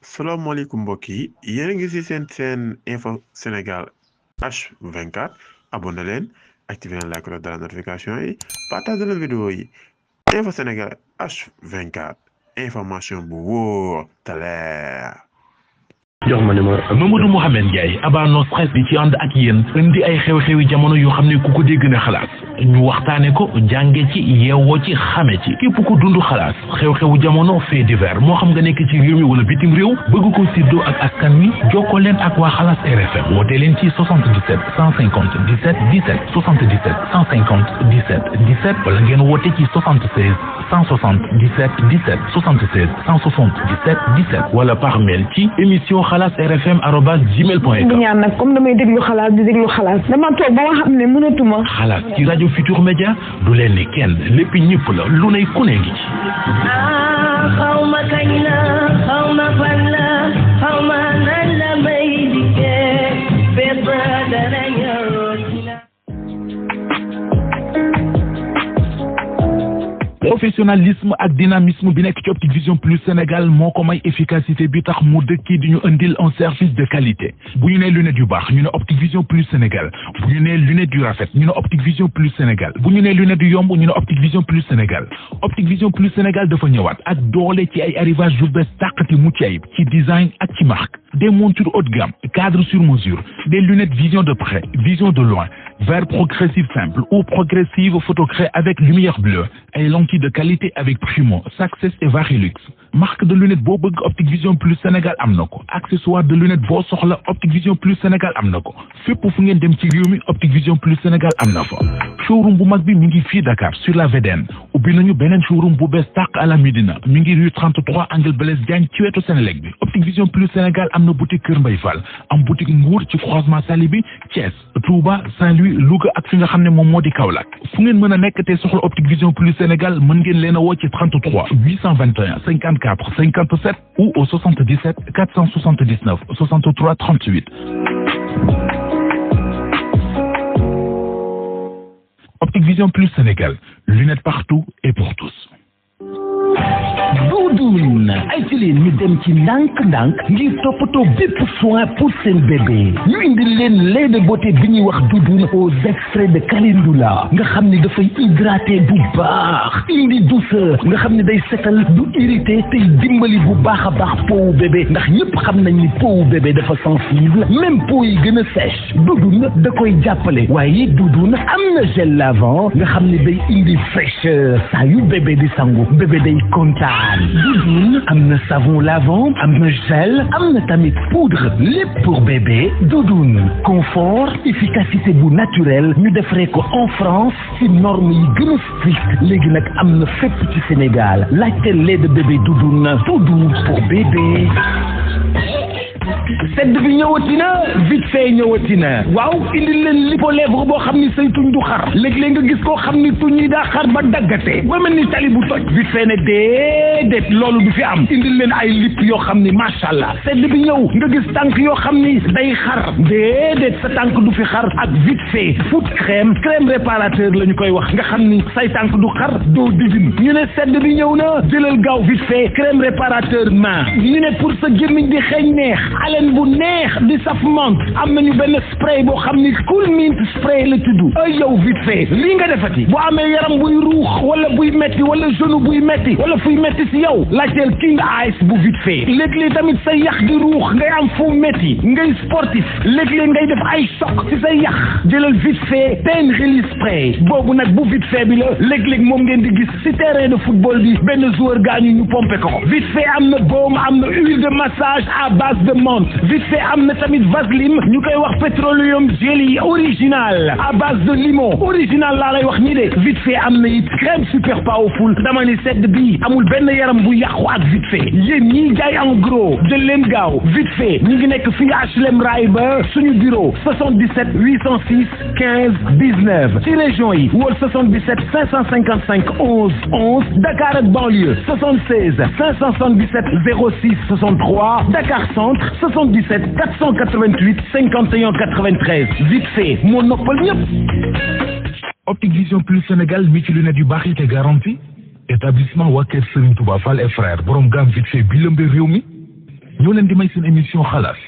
salaamaaleykum mbokk yi yéen a ngi ci seen info Sénégal H24 abonné leen activé leen la cloche de la notification yi partagé leen vidéo yi info Sénégal H24 information bu wóor te leer. jox ma numéro Mamadou Mouhamed Ndiaye Aba No Stress di ci ànd ak yéen indi ay xew-xewi jamono yoo xam ne ku ko dégg na xalaat ñu waxtaane ko jànge ci yeewoo ci xame ci képp ku dund xalaat xew-xewu jamono fait divers moo xam nga nekk ci réew mi wala bitim réew bëgg ko séddoo ak askan wi jokkoo leen ak waa Xalaas RFM woote leen ci 77 150 17 17 77 150 17 17 wala ngeen woote ci 76 160 17 17 76 177 17 wala par mail ci émission xalaas@gmail.com. di ñaan nag comme damay déglu xalaas di déglu xalaas dama toog ba nga xam ne mënatuma. xalaas ci rajo Futur Média du leen ni kenn lépp ñëpp la lu ne ku ne ngi ci. xaw ma kañ la xaw ma fan la xaw ma nan la may dikkee bépp dara ñëw ci la. professionnalisme ak dynamisme bi nekk ci Optique Vision Plus Sénégal moo ko may efficacité bi tax mu dëkki di ñu indil un service de qualité bu ñu nee lunette yu baax ñu ne Optique Vision Plus Sénégal bu ñu nee lunette yu rafet ñu ne Optique Vision Plus Sénégal bu ñu nee lunette yu yomb ñu ne Optique Vision Plus Sénégal Optique Vision Plus Sénégal dafa ñëwaat ak doole ci ay arrivage yu bees tàqati mucc ayib ci design ak ci marque des montures haut de gamme cadre sur mesure des lunettes vision de près vision de loin verre progressif simple ou progressive photocrée avec lumière bleue ay lentilles de qualité avec Primo, Success et Varilux. Marque de lunettes boo bëgg Optique Vision Plus Sénégal am na ko accessoire de lunettes boo soxla Optique Vision Plus Sénégal am na ko fépp fu ngeen dem ci réew mi Optique Vision Plus Sénégal am na fa showroom bu mag bi mi ngi fii Dakar sur la VDN ubbi nañu beneen showroom bu bees tàq à la Médina mi ngi rue 33 angle Blaise Diagne ci wetu Sénélec bi Optique Vision Plus Sénégal am na boutique Kër Mbaye Fall am boutique Mbour ci croisement Sali bi Thiès Touba Saint-Louis Louga ak fi nga xam ne moom moo di Kaolack fu ngeen mën a nekk te soxla Optique Vision Plus Sénégal mën ngeen leen a woo ci 33 821 54 57 ou au 77 479 63 38. Optique Vision Plus Sénégal, lunettes partout et pour tous. Doudoune ay ci leen ñu dem ci ndànk-ndànk ngir toppatoo bépp soin pour seen bébé ñu indi leen lait de beauté bi ñuy wax Doudoune aux extraits de calendula nga xam ne dafay hydraté bu baax indi douceur nga xam ne day setal du irrité tey dimbali bu baax a baax peau bébé ndax ñëpp xam nañ ni peau bébé dafa sensible même peau yi gën a sèche Doudoune da koy jàppale waaye Doudoune am na gel lavant nga xam ne day indi fraîcheur saa yu bébé di sangu bébé day kontaan Doudoune am na savon lavant am na gel am na tamit poudre lépp pour bébé Doudoune confort efficacité bu naturel ñu defaree ko en France ci normes yi gën a strict léegi nag am na fépp ci Sénégal laajte lait de bébé Doudoune tout doux pour bébé. sedd bi ñëwati na vite fait ñëwati na waaw indil leen lipo lèvre boo xam ni say tuñ du xar léeg-léeg nga gis koo xam ni tuñ yi daa xar ba daggate ba mel ni tali bu toj vite fait ne déedéet loolu du fi am indil leen ay lip yoo xam ni macha allah sedd bi ñëw nga gis tànk yoo xam ni day xar déedéet sa tànk du fi xar ak vite fait foot crème réparateur la ñu koy wax nga xam ni say tànk du xar doo divin ñu ne sedd bi ñëw na jëlal gaaw vite fait crème réparateur main ñu ne pour sa gémmiñ di xeeñ neex alen bu neex di saf menthe am nañu benn spray boo xam ni cool mint spray la tudd ay yow vite fait lii nga defati boo amee yaram buy ruux wala buy metti wala genou buy metti wala fuy metti si yow laajteel King Ice bu vite fait léeg-léeg tamit say yax di ruux ngay am fu metti ngay sportif léeg-léeg ngay def ay choc si say yax jëlal vite fait pain relief spray boobu nag bu vite fait bi la léeg-léeg moom ngeen di gis si terrain de football bi benn joueur gaañu ñu pompé ko vite fait am na baume am na huile de massage à base de menthe vite fait am na tamit vaseline ñu koy wax pétroleum jelly original à base de limon original laa lay wax nii de vite fait am na it crème super powerful dama ni sedd bi amul benn yaram bu yàqu ak vite fait yéen ñii jaay en gros jël leen gaaw vite fait ñu ngi nekk fii HLM Rail ba suñu bureau 77 806 15 19 ci région yi wala 77 555 11 11 Dakar ak banlieue 76 577 06 63 Dakar Centre 77 488 51 93 vite fait moo noppal ñëpp. Optique Vision Plus Sénégal mi ci lunettes yu baax yi te garantie établissement waa kër Serigne Touba Fall et frère borom gamme vite fait bi lëmbe réew mi ñoo leen di may seen émission xalaas.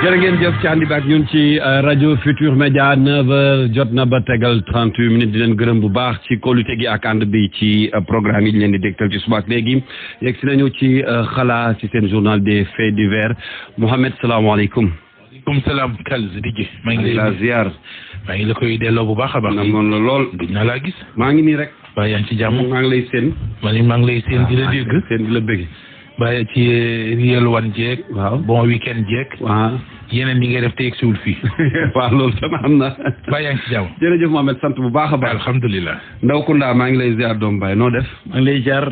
jërë ngeen jëf ci àndi bi ak ñun ci rajo Futur Média 9h jot na ba tegal 38 minutes di leen gërëm bu baax ci kóolute gi ak ànd bi ci programme yi ñu leen di dégtal ci suba ak léegi yegg si nañu ci xalaas ci seen journal des faits divers Mouhamed salaamaaleykum. waaleykum salaam Kals Dj. maa ngi lay ziar. maa ngi la koy delloo bu baax a baax. namoon la lool. gëj naa laa gis. maa ngi nii rek. waa yaa ngi ci jàmm. maa ngi lay seen. maa ngi lay seen di la dégg. seen di la bëgg. bàyyi ci Riel Wan jeeg. waaw bon weekend jeeg. waaw. yeneen yi ngay def te yegg siwul fii. waaw loolu sama am na. bàyyi yaa ngi ci jàmm. jërëjëf Mohamed sant bu baax a baax. alhamdulilah. Ndaw Kounda maa ngi lay ziar doom baay noo def. maa ngi lay ziar.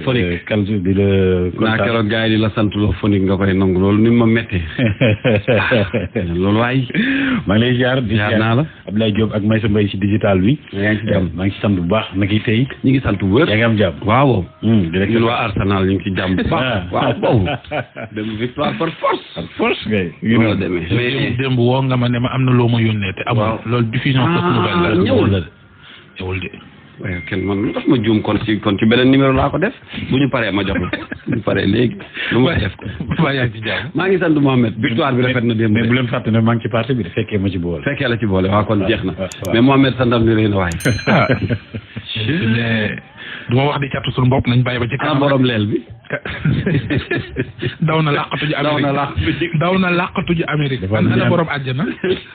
Fonique Kals di la. naa keroog gars yi di la sant loo Fonique nga koy nangu loolu ni ma méttee. loolu waay. maa ngi lay ziar di ziar naa la. Abdoulaye Diop ak Maysa Mbaye ci digital bi. yaa ngi ci jàmm maa ngi ci sant bu baax nag yi tey. ñu ngi sant bu wér. yaa ngi am jàmm. waaw. ñun waa Arsenal ñu ngi ci jàmm bu baax. waaw boobu. dem victoire par force. par force kay. noonu la demee mais démb woo nga ma ne ma am na loo ma yónnee te amul. waaw loolu diffusion fausse nouvelle la. ñëwul la ñëwul de. waaye kenn man lu tax ma juum kon ci beneen numéro laa ko def bu ñu paree ma jox la bu ñu paree léegi lu ma def ko. waa yaa ngi ci jàmm. maa ngi sant Mohamed victoire bi rafet na démb. mais bu leen fàtte ne maa ngi ci parti bi de fekkee ma ci boole. fekkee la ci boole waaw kon jeex na. mais Mohamed sa ndam li rëy na waaye. mais du ma wax di catu suñu bopp nañ bàyyi ba ci kanam. borom leel bi. daw na làqatu ji Amérique daw na làqatu ji Amérique. ana borom àjjana.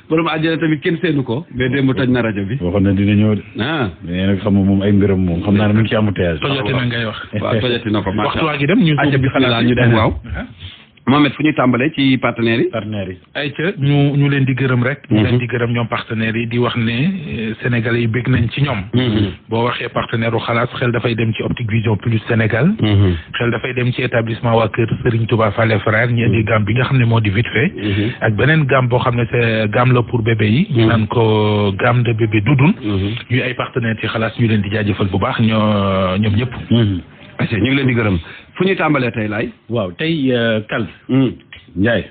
borom àjjana tamit kenn seenu ko. mais démb toj na rajo bi. waxoon na dina ñëw de. mais nag xam nga moom ay mbiram moom xam naa ne mu ngi ci embouteillage. tojati na ngay wax. waaw tojati na ko macha allah waxtu waa gi dem ñu bi xalaat ñu dem waaw. Mohamed fu ñuy tàmbalee ci partenaires yi. ayca ñu leen di gërëm rek. ñu leen di gërëm ñoom partenaires yi di wax ne Sénégalais yi bëgg nañ ci ñoom. boo waxee partenaire u xalaas xel dafay dem ci Optique Vision Plus Sénégal. xel dafay dem ci établissement waa kër Serigne Touba Fallé Frère ñu indi gamme bi nga xam ne moo di vite fait. ak beneen gamme boo xam ne c'est gamme la pour bébé yi. ñu naan ko gamme de bébé Doudoune. ñuy ay partenaires ci xalaas ñu leen di jaajëfal bu baax ñoom ñëpp. ñu ngi leen di gërëm fu ñuy tàmbalee tey laay. waaw tey Kal. Ndiaye.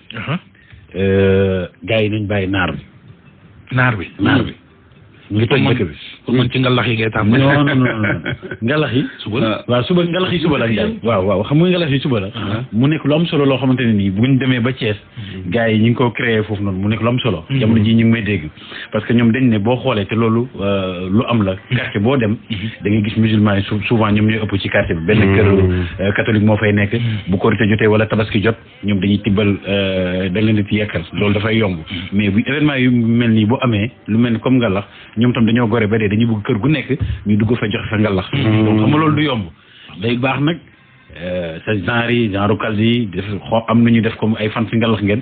gars yi nañ bàyyi naar bi. ñu ngi toj dëkk bi. pour man ci ngalax yi ngay tàmbali. non ngalax yi. suba la waaw suba ngalax yi suba la Ndiaye. waaw xam nga ngalax yi suba la. mu nekk lu am solo loo xamante ne nii buñ demee ba Thiès. gars yi ñu ngi ko créé foofu noonu mu nekk lu am solo. jamono ji ñu ngi may dégg. parce que ñoom dañ ne boo xoolee te loolu lu am la. quartier boo dem. da ngay gis musulman yi souvent ñoom ñooy ëpp ci quartier bi. benn kër catholique moo fay nekk. bu korité jotee wala tabaski jot ñoom dañuy tibbal dañ leen di ci yekkal loolu dafay yomb. mais bu événement yu mel nii bu amee lu mel ni comme ngalax ñoom tam dañoo gore ba dee dañuy bëgg kër gu nekk ñu dugg fa joxe fa ngalax. donc xam nga loolu du yomb. day baax nag sa genre kal yi def am nañu def comme ay fan si ngalax ngeen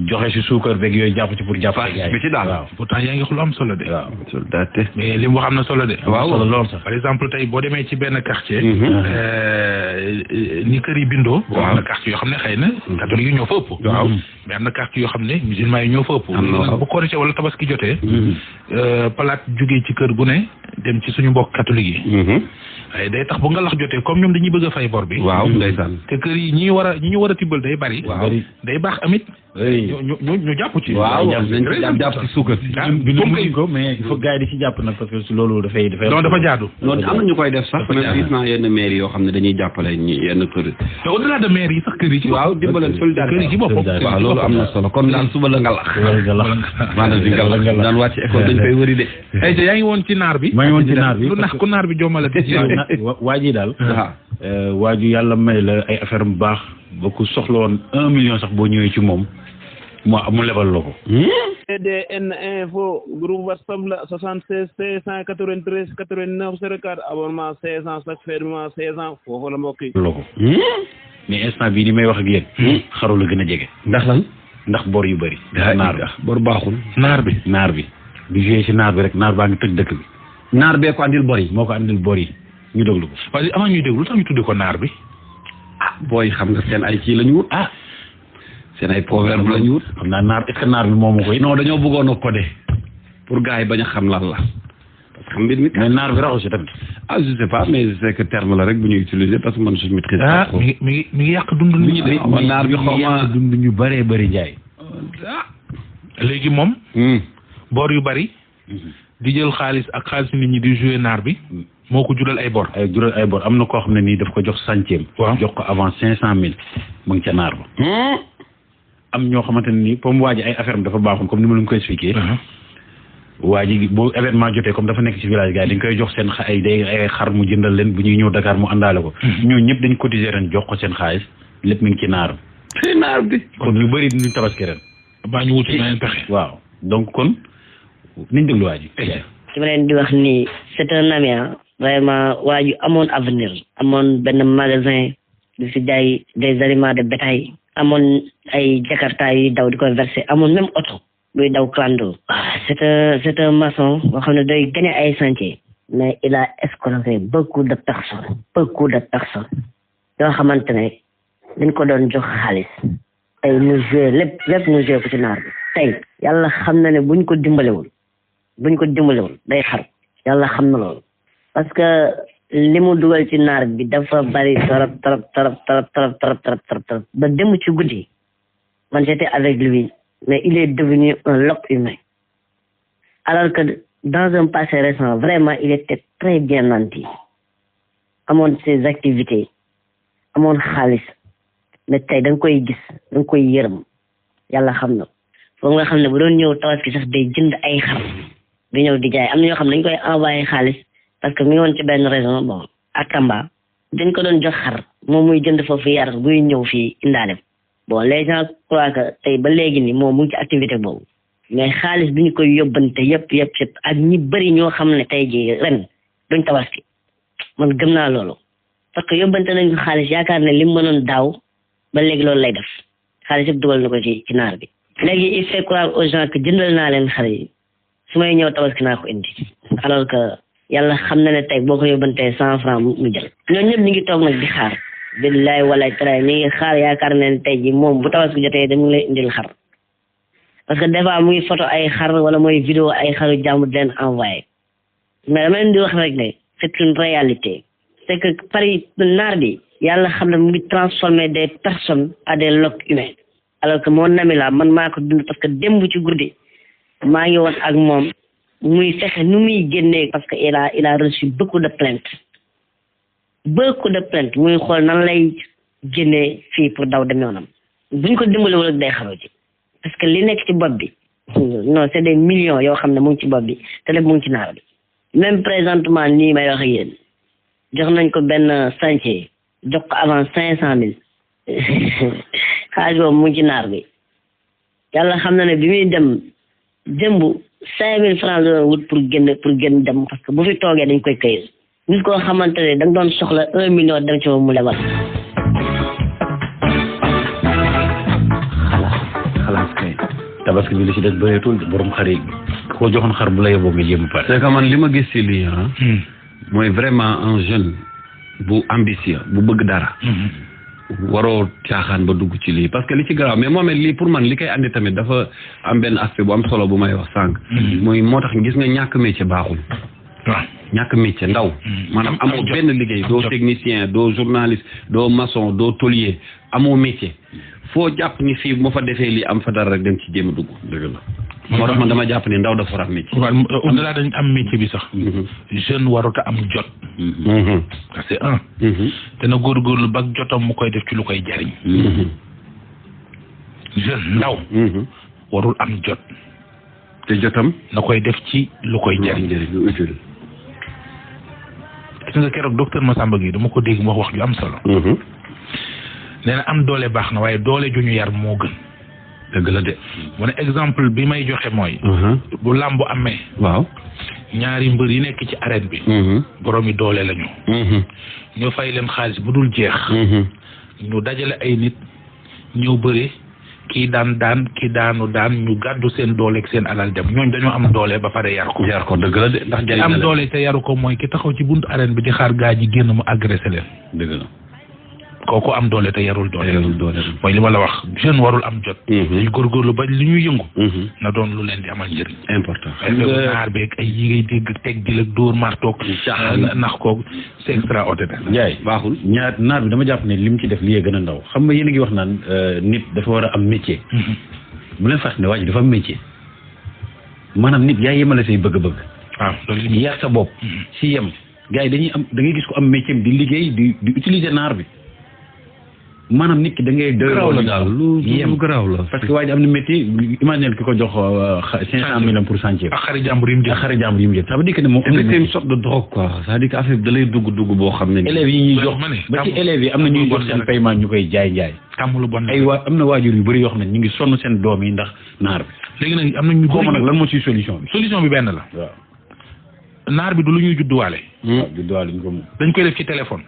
joxe si suukar beeg yooyu jàpp ci pour jàppale gars yi. bi ci daal waaw pourtant yaa ngi wax lu am solo de. waaw mais li mu wax am na solo de. waaw solo lool sax. par exemple tey boo demee ci benn quartier. ni kër yi bindoo. am na quartier yoo xam ne xëy na. catholique yi ñoo fa ëpp. waaw mais am na quartier yoo xam ne musulman yi ñoo fa ëpp. bu korité wala tabaski jotee. palaat jógee ci kër gu ne dem ci suñu mbokk catholique yi. waaye day tax bu ngalax jotee comme ñoom dañuy bëgg a fay bor bi. waaw ndeysaan. te kër yi ñi ñu war a tibbal day bari. waaw day baax amit. ñu jàpp ci. waaw jàpp ci suukar si. bi ko mais il faut gars yi di ci jàpp nag parce que loolu dafay. non dafa jaadu. non am na ñu koy def sax même gis naa yenn maire yoo xam ne dañuy jàppale yenn kër yi. te au delà de maire yi sax kër yi ci. waaw dimbalal solidarité kër yi ci boppam. waaw loolu am na solo kon daal suba la ngalax. maanaam di ngalax daan wàcc école dañ koy wëri de. ay yaa ngi woon ci naar bi. maa ngi woon ci naar bi lu nax ku naar bi jommale waa ji daal. waa ji yàlla may la ay affaire bu baax ba ku soxla woon 1 million sax boo ñëwee ci moom mu lebal la ko. CDN info groupe WhatsApp la 76 593 89 04 abonnement 16 ans chaque fermement 16 ans foofu la mbokk yi. la ko mais instant bii ni may wax ak yéen. xaru la gën a jege. ndax lan. ndax bor yu bëri. naar bi bor baaxul. naar bi di joué ci naar bi rek naar baa ngi tëj dëkk bi. naar bee ko andil bor yi. moo ko andil bor yi ñu déglu ko. waaye avant ñuy déglu tax ñu tuddee ko naar bi. booy xam nga seen ay kii la ñu wut. seen ay proverbe la ñu wut. xam naa naar est-ce que naar bi moomu koy. non dañoo bëggoon a codé pour gars yi bañ a xam lan la. parce que mbir mi. mais naar bi raxu si tamit. je sais pas mais c'est que terme la rek bu ñuy utiliser parce que man je maîtrise pas. mi ngi yàq dund nit ñi de. man naar bi xaw ma dund ñu bëree bëri jaay. léegi moom. bor yu bëri. di jël xaalis ak xaalis nit ñi di jouer naar bi. moo ko jural ay bor. am na koo xam ne nii daf ko jox centième. jox ko avant 500 000 mu ngi ca naar ba. am ñoo xamante ne nii comme waa ji ay affaire am dafa baaxoon comme ni ma leen ko expliqué. waa ji bu événement jotee comme dafa nekk ci village gars yi dañ koy jox seen ay xar mu jëndal leen bu ñuy ñëw Dakar mu àndaale ko. ñooñu ñëpp dañ cotiser ren jox ko seen xaalis lépp mi ngi ci naar bi. ci naar bi. kon ñu bëri duñ tabaski ren. baa ñu wuti beneen pexe. waaw donc kon niñ déglu waa ji. ci ma leen di wax ni c'est un ami vraiment waa ju amoon avenir amoon benn magasin di fi jaay des aliments de bétail amoon ay jakarta yi daw di ko verser amoon même oto buy daw clando. c'est un maçon boo xam ne day gagner ay chantier mais il a escroqué beaucoup de personnes yoo xamante ne dañ ko doon jox xaalis tey ñu joué lépp ñu joué ko ci naar bi tey yàlla xam na ne buñ ko dimbalewul day xar yàlla xam na loolu parce que li mu dugal ci naar bi dafa bari trop ba dem ci guddi man j'étais avec lui mais il est devenu un lobe humain alors que dans un passé récent vraiment il était très bien nanti amoon ses activités amoon xaalis mais tey da nga koy gis da nga koy yërëm yàlla xam na foofu nga xam ne bu doon ñëw tabaski sax day jënd ay xar di ñëw di jaay am na ñoo xam ne dañ koy envoyé xaalis parce que mi ngi woon ci benn région bon à Tamba dañ ko doon jox xar moom muy jënd foofu yar buy ñëw fii indaale bon les gens croient que tey ba léegi ni moom mu ngi ci activité boobu mais xaalis bi ñu koy yóbbante yëpp ak ñi bëri ñoo xam ne tey ji ren duñ tabaski man gëm naa loolu parce que yóbbante nañ ko xaalis yaakaar ne li mu mënoon daaw ba léegi loolu lay def xaalis yëpp dugal na ko ci naar bi léegi il fait croire aux gens que jëndal naa leen xar yi su may ñëw tabaski naa ko indi alors que yàlla xam na ne tey boo ko yóbbantee 100 francs mu jël ñooñu ñëpp ñu ngi toog nag di xaar billaay walaay taraay ñu ngi xaar yaakaar ne tey ji moom bu tabaski jotee dañu lay indil xar parce que des fois muy photo ay xar wala mooy vidéo ay xaru jàmbur di leen envoyé mais dama leen di wax rek ne c'est une réalité c'est que Paris naar bi yàlla xam ne mu ngi transformer des personnes à des loques humains alors que mon ami la man maa ko dund parce que démb ci guddi maa ngi woon ak moom muy fexe nu muy génnee parce que il a reçu beaucoup de plaintes muy xool nan lay génnee fii pour daw dem yoonam buñ ko dimbalewul ak day xaru ci parce que li nekk ci bopp bi non c'est des millions yoo xam ne mu ngi ci bopp bi te lépp mu ngi ci naar bi même présentement nii may wax ak yéen jox nañ ko benn chantier jox ko avant 500,000 xaalis boobu mu ngi ci naar bi yàlla xam na ne bi muy dem démb 5,000 francs la doon wut pour génn dem parce que bu fi toogee dañ koy këyit nit koo xamante ne da nga doon soxla 1 million dem ci moom mu lebal. xalaas kay tabaski bi li ci des bëreetul borom xar yi koo joxoon xar bu la yóbboo nga jéem a pare. c'est que man li ma gis ci lii mooy vraiment un jeune bu ambitieux bu bëgg dara. waroo caaxaan ba dugg ci lii parce que li ci garaaw mais moom lii pour man li koy andi tamit dafa am benn aspect bu am solo bu may wax sànq. mooy moo tax gis nga ñàkk métier baaxul. waaw ñàkk métier ndaw. maanaam amoo benn liggéey doo technicien doo journaliste doo maçon doo tôlier amoo métier foo jàpp ni fii moo fa defee lii am fa dara rek dem ci jéem a dugg. dëgg la moo tax man dama jàpp ni ndaw dafa war a am métier. waaw au-delà dañ am métier bi sax. jeune warut a am jot. c'est un. te na góorgóorlu ba jotam mu koy def ci lu koy jariñ. jeune ndaw. warul am jot. te jotam na koy def ci lu koy jariñ. lu utile. gis nga keroog docteur Massamba Gueye dama ko dégg mu wax ju am solo. nee na am doole baax na waaye doole ju ñu yar moo gën. dëgg la de. mu ne exemple bi may joxe mooy. bu làmb amee. waaw. ñaari mbër yi nekk ci arène bi. boroomi doole lañu. ñu fay leen xaalis bu dul jeex. ñu dajale ay nit ñëw bëri kii daan kii daanu daan ñu gàddu seen doole ak seen alal dem ñooñ dañoo am doole ba pare yar ko. yar ko dëgg la de ndax jëriñ am doole te yaru ko mooy ki taxaw ci buntu arène bi di xaar gaa ñi génn mu agressé leen. dëgg la. kooku am doole te yarul doole. mooy li ma la wax jeune warul am jot. ñu góorgóorlu ba li ñuy yëngu. na doon lu leen di amal njëriñ. important naar beeg ay yi ngay dégg teg di la dóor martoog. nax koog c'est extraordinaire. Ndiaye baaxul naar bi dama jàpp ne li mu ci def lii gën a ndaw xam nga yéen a ngi wax naan nit dafa war a am métier. bu leen fàttali ne waa ji dafa am métier. maanaam nit yaa yemale say bëgg-bëgg. waaw loolu yar sa bopp. si yem gars yi dañuy am da ngay gis ko am métier di liggéey di utiliser naar bi. maanaam nit ki da ngay doy la daal lu garaaw la parce que waa ji am na métier imagine ki ko jox 500,000 pour chantier. ak xari jàmbur yi mu jël ça veut dire que ne moom c'est une sorte de drogue quoi c'est-à-dire que affaire bi da lay dugg boo xam ne élèves yi ñuy jox ba ci élèves yi am na ñuy jox seen paiement ñu koy jaay tàmm lu bon ay am na waajur yu bëri yoo xam ne ñu ngi sonn seen doom yi ndax naar bi léegi nag am na ñu xawma nag lan moo ci solution bi benn la waaw naar bi du lu ñuy judduwaale. waaw judduwaale ñu ko moom. dañ koy def ci téléphone.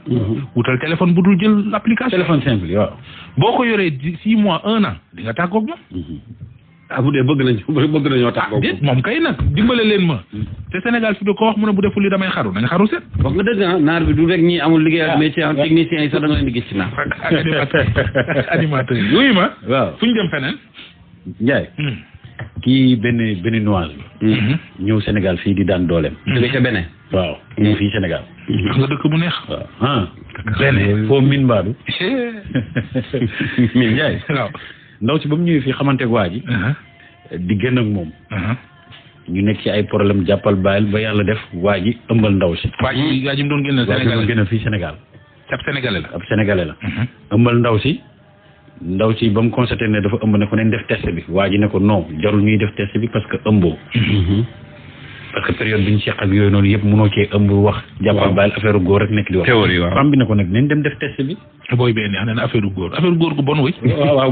wutal téléphone bu dul jël application. téléphone simple waaw. boo ko yoree 6 mois 1 an di nga tàggoog moom. ah bu dee bëgg nañoo tàggoog déet moom kay nag dimbale leen ma. te Sénégal fi do ko wax mu ne bu deful li damay xaru nañ xaru set. wax nga dëgg naar bi du rek ñi amul liggéey ak métier am technicien yi sax da nga leen di gis ci naar. animateur yi wuyu ma. waaw fu ñu jëm feneen. Ndiaye. kii béninoise bi. ñëw Sénégal fii di daan dooleem. jóge ca Bénin. waaw ñëw fii Sénégal. wax nga dëkk bu neex. waaw Bénin foo min baadu. min Ndiaye. waaw ndaw si ba mu ñëwee fii xamanteeg waa ji. di gën ak moom. ñu nekk ci ay problème jàppal bàyyil ba yàlla def waa ji ëmbal ndaw si. waa ji mu doon génne Sénégal doon génne fii Sénégal. ab Sénégalais la. ëmbal ndaw si. ndaw si ba mu constaté ne dafa ëmb ne ko nañ def test bi waa ji ne ko non jarul ñuy def test bi parce que ëmboo. parce que période bi ñu seq ak yooyu noonu yëpp mënoo cee ëmb wax jàppal bàyyil affaire góor rek nekk di wax théorie waaw femme bi ne ko nag nañ dem def test bi booy benn nee na affaire góor gu bon wi waaw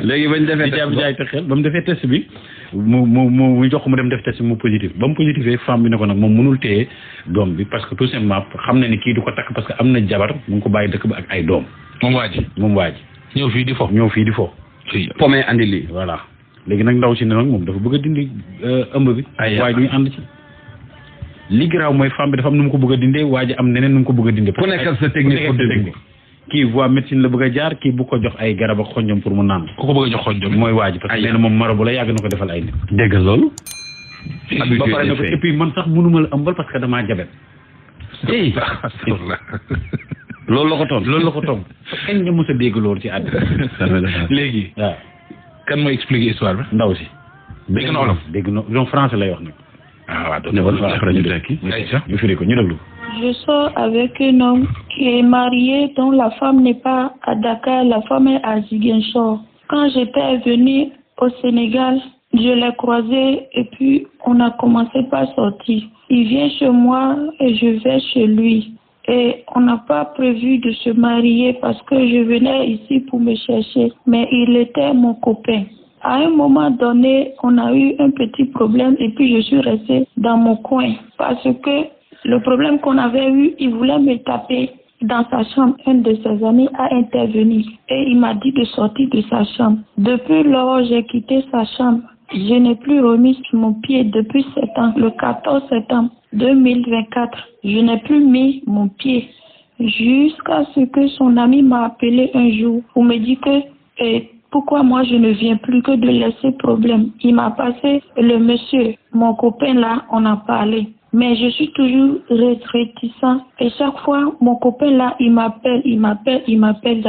léegi bañ defee jaay te xel ba mu defee test bi mu jox ko mu dem def test bi mu positif ba mu positifee femme bi ne ko nag moom mënul téye doom bi parce que tout simplement xam na ni kii du ko takk parce que am na jabar mu ngi ko bàyyi dëkk ba ak ay doom moom waa ji ñëw fii di fo pomé andi lii voilà léegi nag ndaw si ne nag moom dafa bëgg a dindi ëmb bi waaye duñu ànd ci li garaaw mooy femme bi dafa am nu mu ko bëgg a dindee waa ji am neneen nu mu ko bëgg a dindee ku nekk sa technique pour dindi kii voie médecine la bëgg a jaar kii bu ko jox ay garab ak xonjom pour mu naan ku ko bëgg a jox xonjom mooy waa ji parce que nee na moom marabu la yàgg na ko defal ay nit dégg loolu ba pare na ko et puis man sax mënuma la ëmbal parce que damaa jabet loolu la ko toog kañ nga mos a dégg loolu ci àddina léegi waaw kan mooy expliquer histoire bi ndaw si dégg na wolof dégg na donc français lay wax nag ñu firi ko ñu déglu. Je sors avec un homme qui est marié, dont la femme n'est pas à Dakar, la femme est à Ziguinchor. Quand j'étais venue au Sénégal, je l'ai croisé et puis on a commencé par sortir. Il vient chez moi et je vais chez lui. Et on n'a pas prévu de se marier parce que je venais ici pour me chercher, mais il était mon copain. À un moment donné, on a eu un petit problème et puis je suis restée dans mon coin parce que le problème qu'on avait eu, il voulait me taper dans sa chambre. Un de ses amis a intervenu et il m'a dit de sortir de sa chambre. Depuis lors, j'ai quitté sa chambre. Je n'ai plus remis sur mon pied depuis 7 ans. Le 14 septembre 2024, je n'ai plus mis mon pied jusqu'à ce que son ami m'a appelé un jour pour me dire que pourquoi moi je ne viens plus que de laisser problème. Il m'a passé le monsieur, mon copain là, on a parlé. Mais je suis toujours réticent. Et chaque fois, mon copain là, il m'appelle, il a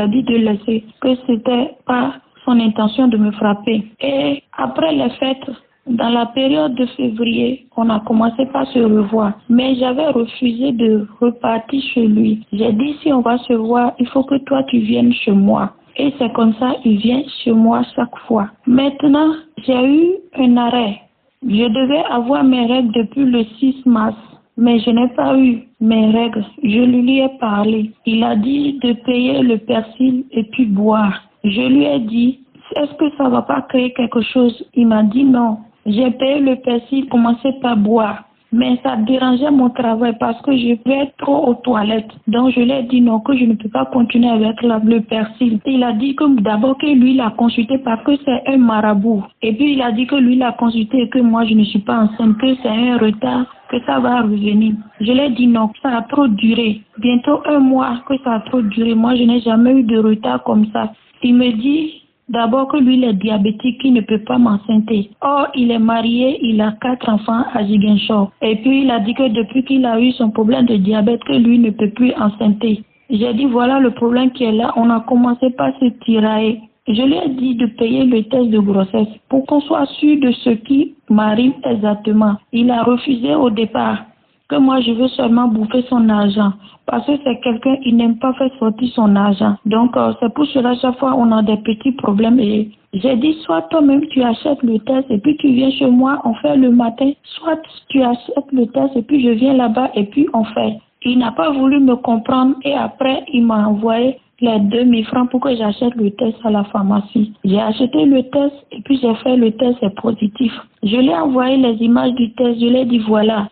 dit de laisser, que c'était pas son intention de me frapper. Et après les fêtes, dans la période de février, on a commencé par se revoir. Mais j'avais refusé de repartir chez lui. J'ai dit, si on va se voir, il faut que toi tu viennes chez moi. Et c'est comme ça, il vient chez moi chaque fois. Maintenant, j'ai eu un arrêt. Je devais avoir mes règles depuis le 6 mars, mais je n'ai pas eu mes règles. Je lui ai parlé. Il a dit de payer le persil et puis boire. Je lui ai dit, est-ce que ça va pas créer quelque chose? Il m'a dit non. J'ai payé le persil, commencé par boire. Mais ça dérangeait mon travail parce que je vais trop aux toilettes. Donc je lui ai dit non, que je ne peux pas continuer avec le persil. Il a dit que d'abord que lui l'a consulté parce que c'est un marabout. Et puis il a dit que lui l'a consulté et que moi je ne suis pas enceinte, que c'est un retard, que ça va revenir. Je lui ai dit non, ça a trop duré. Bientôt 1 mois que ça a trop duré. Moi je n'ai jamais eu de retard comme ça. Il me dit d'abord que lui, il est diabétique, il ne peut pas m'enceinte. Or, il est marié, il a 4 enfants à Ziguinchor. Et puis, il a dit que depuis qu'il a eu son problème de diabète, que lui ne peut plus enceinte. J'ai dit, voilà le problème qui est là. On a commencé par se tirailler. Je lui ai dit de payer le test de grossesse pour qu'on soit sûr de ce qui m'arrive exactement. Il a refusé au départ. Que moi je veux seulement bouffer son argent parce que c'est quelqu'un qui n'aime pas faire sortir son argent. Donc c'est pour cela chaque fois on a des petits problèmes et j'ai dit soit toi-même tu achètes le test et puis tu viens chez moi, on fait le matin, soit tu achètes le test et puis je viens là-bas et puis on fait. Il n'a pas voulu me comprendre et après il m'a envoyé les 2000 francs pour que j'achète le test à la pharmacie. J'ai acheté le test et puis j'ai fait le test, c'est positif. Je lui ai envoyé les images du test, je lui ai dit voilà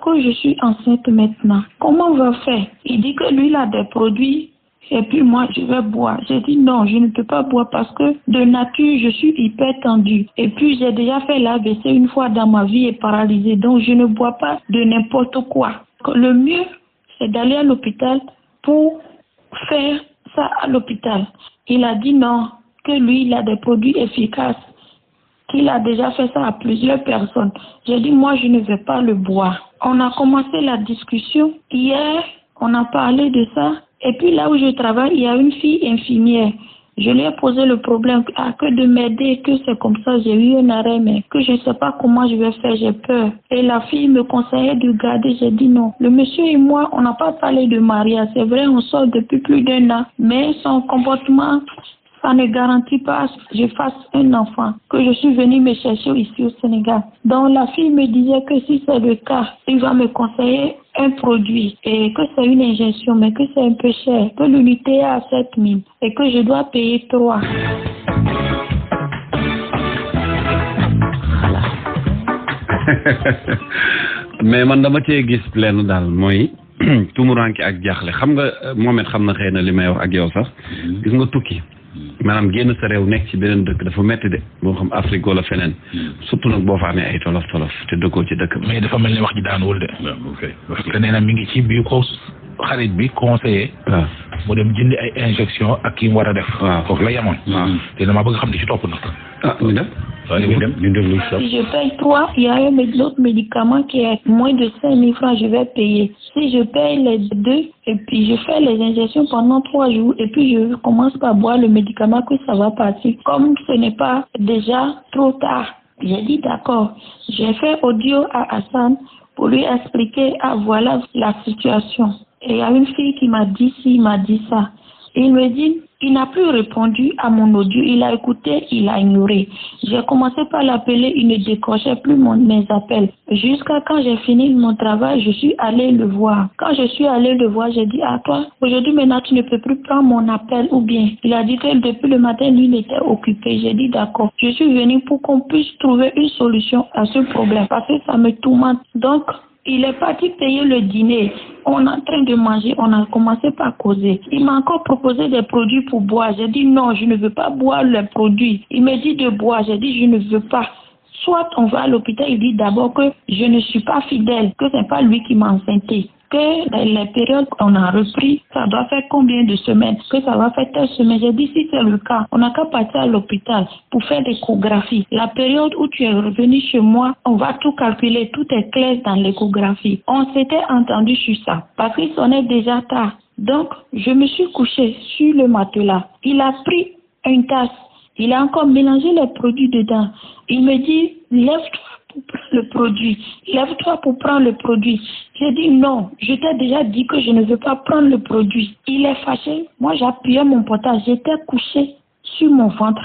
que je suis enceinte maintenant. Comment on va faire? Il dit que lui il a des produits et puis moi je vais boire. J'ai dit non, je ne peux pas boire parce que de nature je suis hyper tendue. Et puis j'ai déjà fait l'AVC une fois dans ma vie et paralysée, donc je ne bois pas de n'importe quoi. Le mieux c'est d'aller à l'hôpital pour faire ça à l'hôpital. Il a dit non, que lui il a des produits efficaces, qu'il a déjà fait ça à plusieurs personnes. J'ai dit moi je ne vais pas le boire. On a commencé la discussion. Hier, on a parlé de ça. Et puis là où je travaille, il y a une fille infirmière. Je lui ai posé le problème, que de m'aider, que c'est comme ça, j'ai eu un arrêt, mais que je ne sais pas comment je vais faire, j'ai peur. Et la fille me conseillait de garder, j'ai dit non. Le monsieur et moi, on n'a pas parlé de mariage, c'est vrai, on sort depuis plus d'1 an, mais son comportement, ça ne garantit pas que je fasse un enfant, que je suis venue me chercher ici au Sénégal. Donc la fille me disait que si c'est le cas, il va me conseiller un produit et que c'est une injection, mais que c'est un peu cher, que l'unité est à 7 000 et que je dois payer 3. mais man dama cee gis lenn daal mooy tumuranke ak jaaxle xam nga Mohamed xam na xëy na li may wax ak yow sax gis nga tukki maanaam génn sa réew nekk ci beneen dëkk dafa metti de moo xam Afrique wala feneen surtout nag boo fa amee ay tolof te dëkkoo ci dëkk mais dafa mel ni wax ji daanuwul de parce que nee na mi ngi ci biir ko xarit bi conseiller mu dem jëndi ay injection ak ki mu war a def foofu la yemoon te dama bëgg xam ne ci topp nag ñu dem Si je paye 3, il y a un autre médicament qui est moins de 5 000 francs, je vais payer. Si je paye les 2 et puis je fais les injections pendant 3 jours et puis je commence par boire le médicament, que ça va partir. Comme ce n'est pas déjà trop tard, j'ai dit d'accord. J'ai fait audio à Hassan pour lui expliquer, voilà la situation. Et il y a une fille qui m'a dit ci, il m'a dit ça. Et il me dit, il n'a plus répondu à mon audio, il a écouté, il a ignoré. J'ai commencé par l'appeler, il ne décrochait plus mes appels. Jusqu'à quand j'ai fini mon travail, je suis allée le voir. Quand je suis allée le voir, j'ai dit à toi, aujourd'hui maintenant tu ne peux plus prendre mon appel ou bien. Il a dit que depuis le matin, lui il était occupé. J'ai dit d'accord, je suis venue pour qu'on puisse trouver une solution à ce problème parce que ça me tourmente. Donc, il est parti payer le dîner. On est en train de manger, on a commencé par causer. Il m'a encore proposé des produits pour boire. J'ai dit non, je ne veux pas boire les produits. Il me dit de boire, j'ai dit je ne veux pas. Soit on va à l'hôpital, il dit d'abord que je ne suis pas fidèle, que ce n'est pas lui qui m'a enceinté. Que les périodes qu'on a repris, ça doit faire combien de semaines, que ça va faire telle semaine. J'ai dit si c'est le cas, on n'a qu'à partir à l'hôpital pour faire l'échographie. La période où tu es revenu chez moi, on va tout calculer, tout est clair dans l'échographie. On s'était entendu sur ça parce qu'il sonnait déjà tard. Donc, je me suis couchée sur le matelas. Il a pris une tasse, il a encore mélangé les produits dedans. Il me dit, lève-toi pour prendre le produit. Lève-toi pour prendre le produit. J'ai dit non, je t'ai déjà dit que je ne veux pas prendre le produit. Il est fâché. Moi, j'appuyais mon portable. J'étais couchée sur mon ventre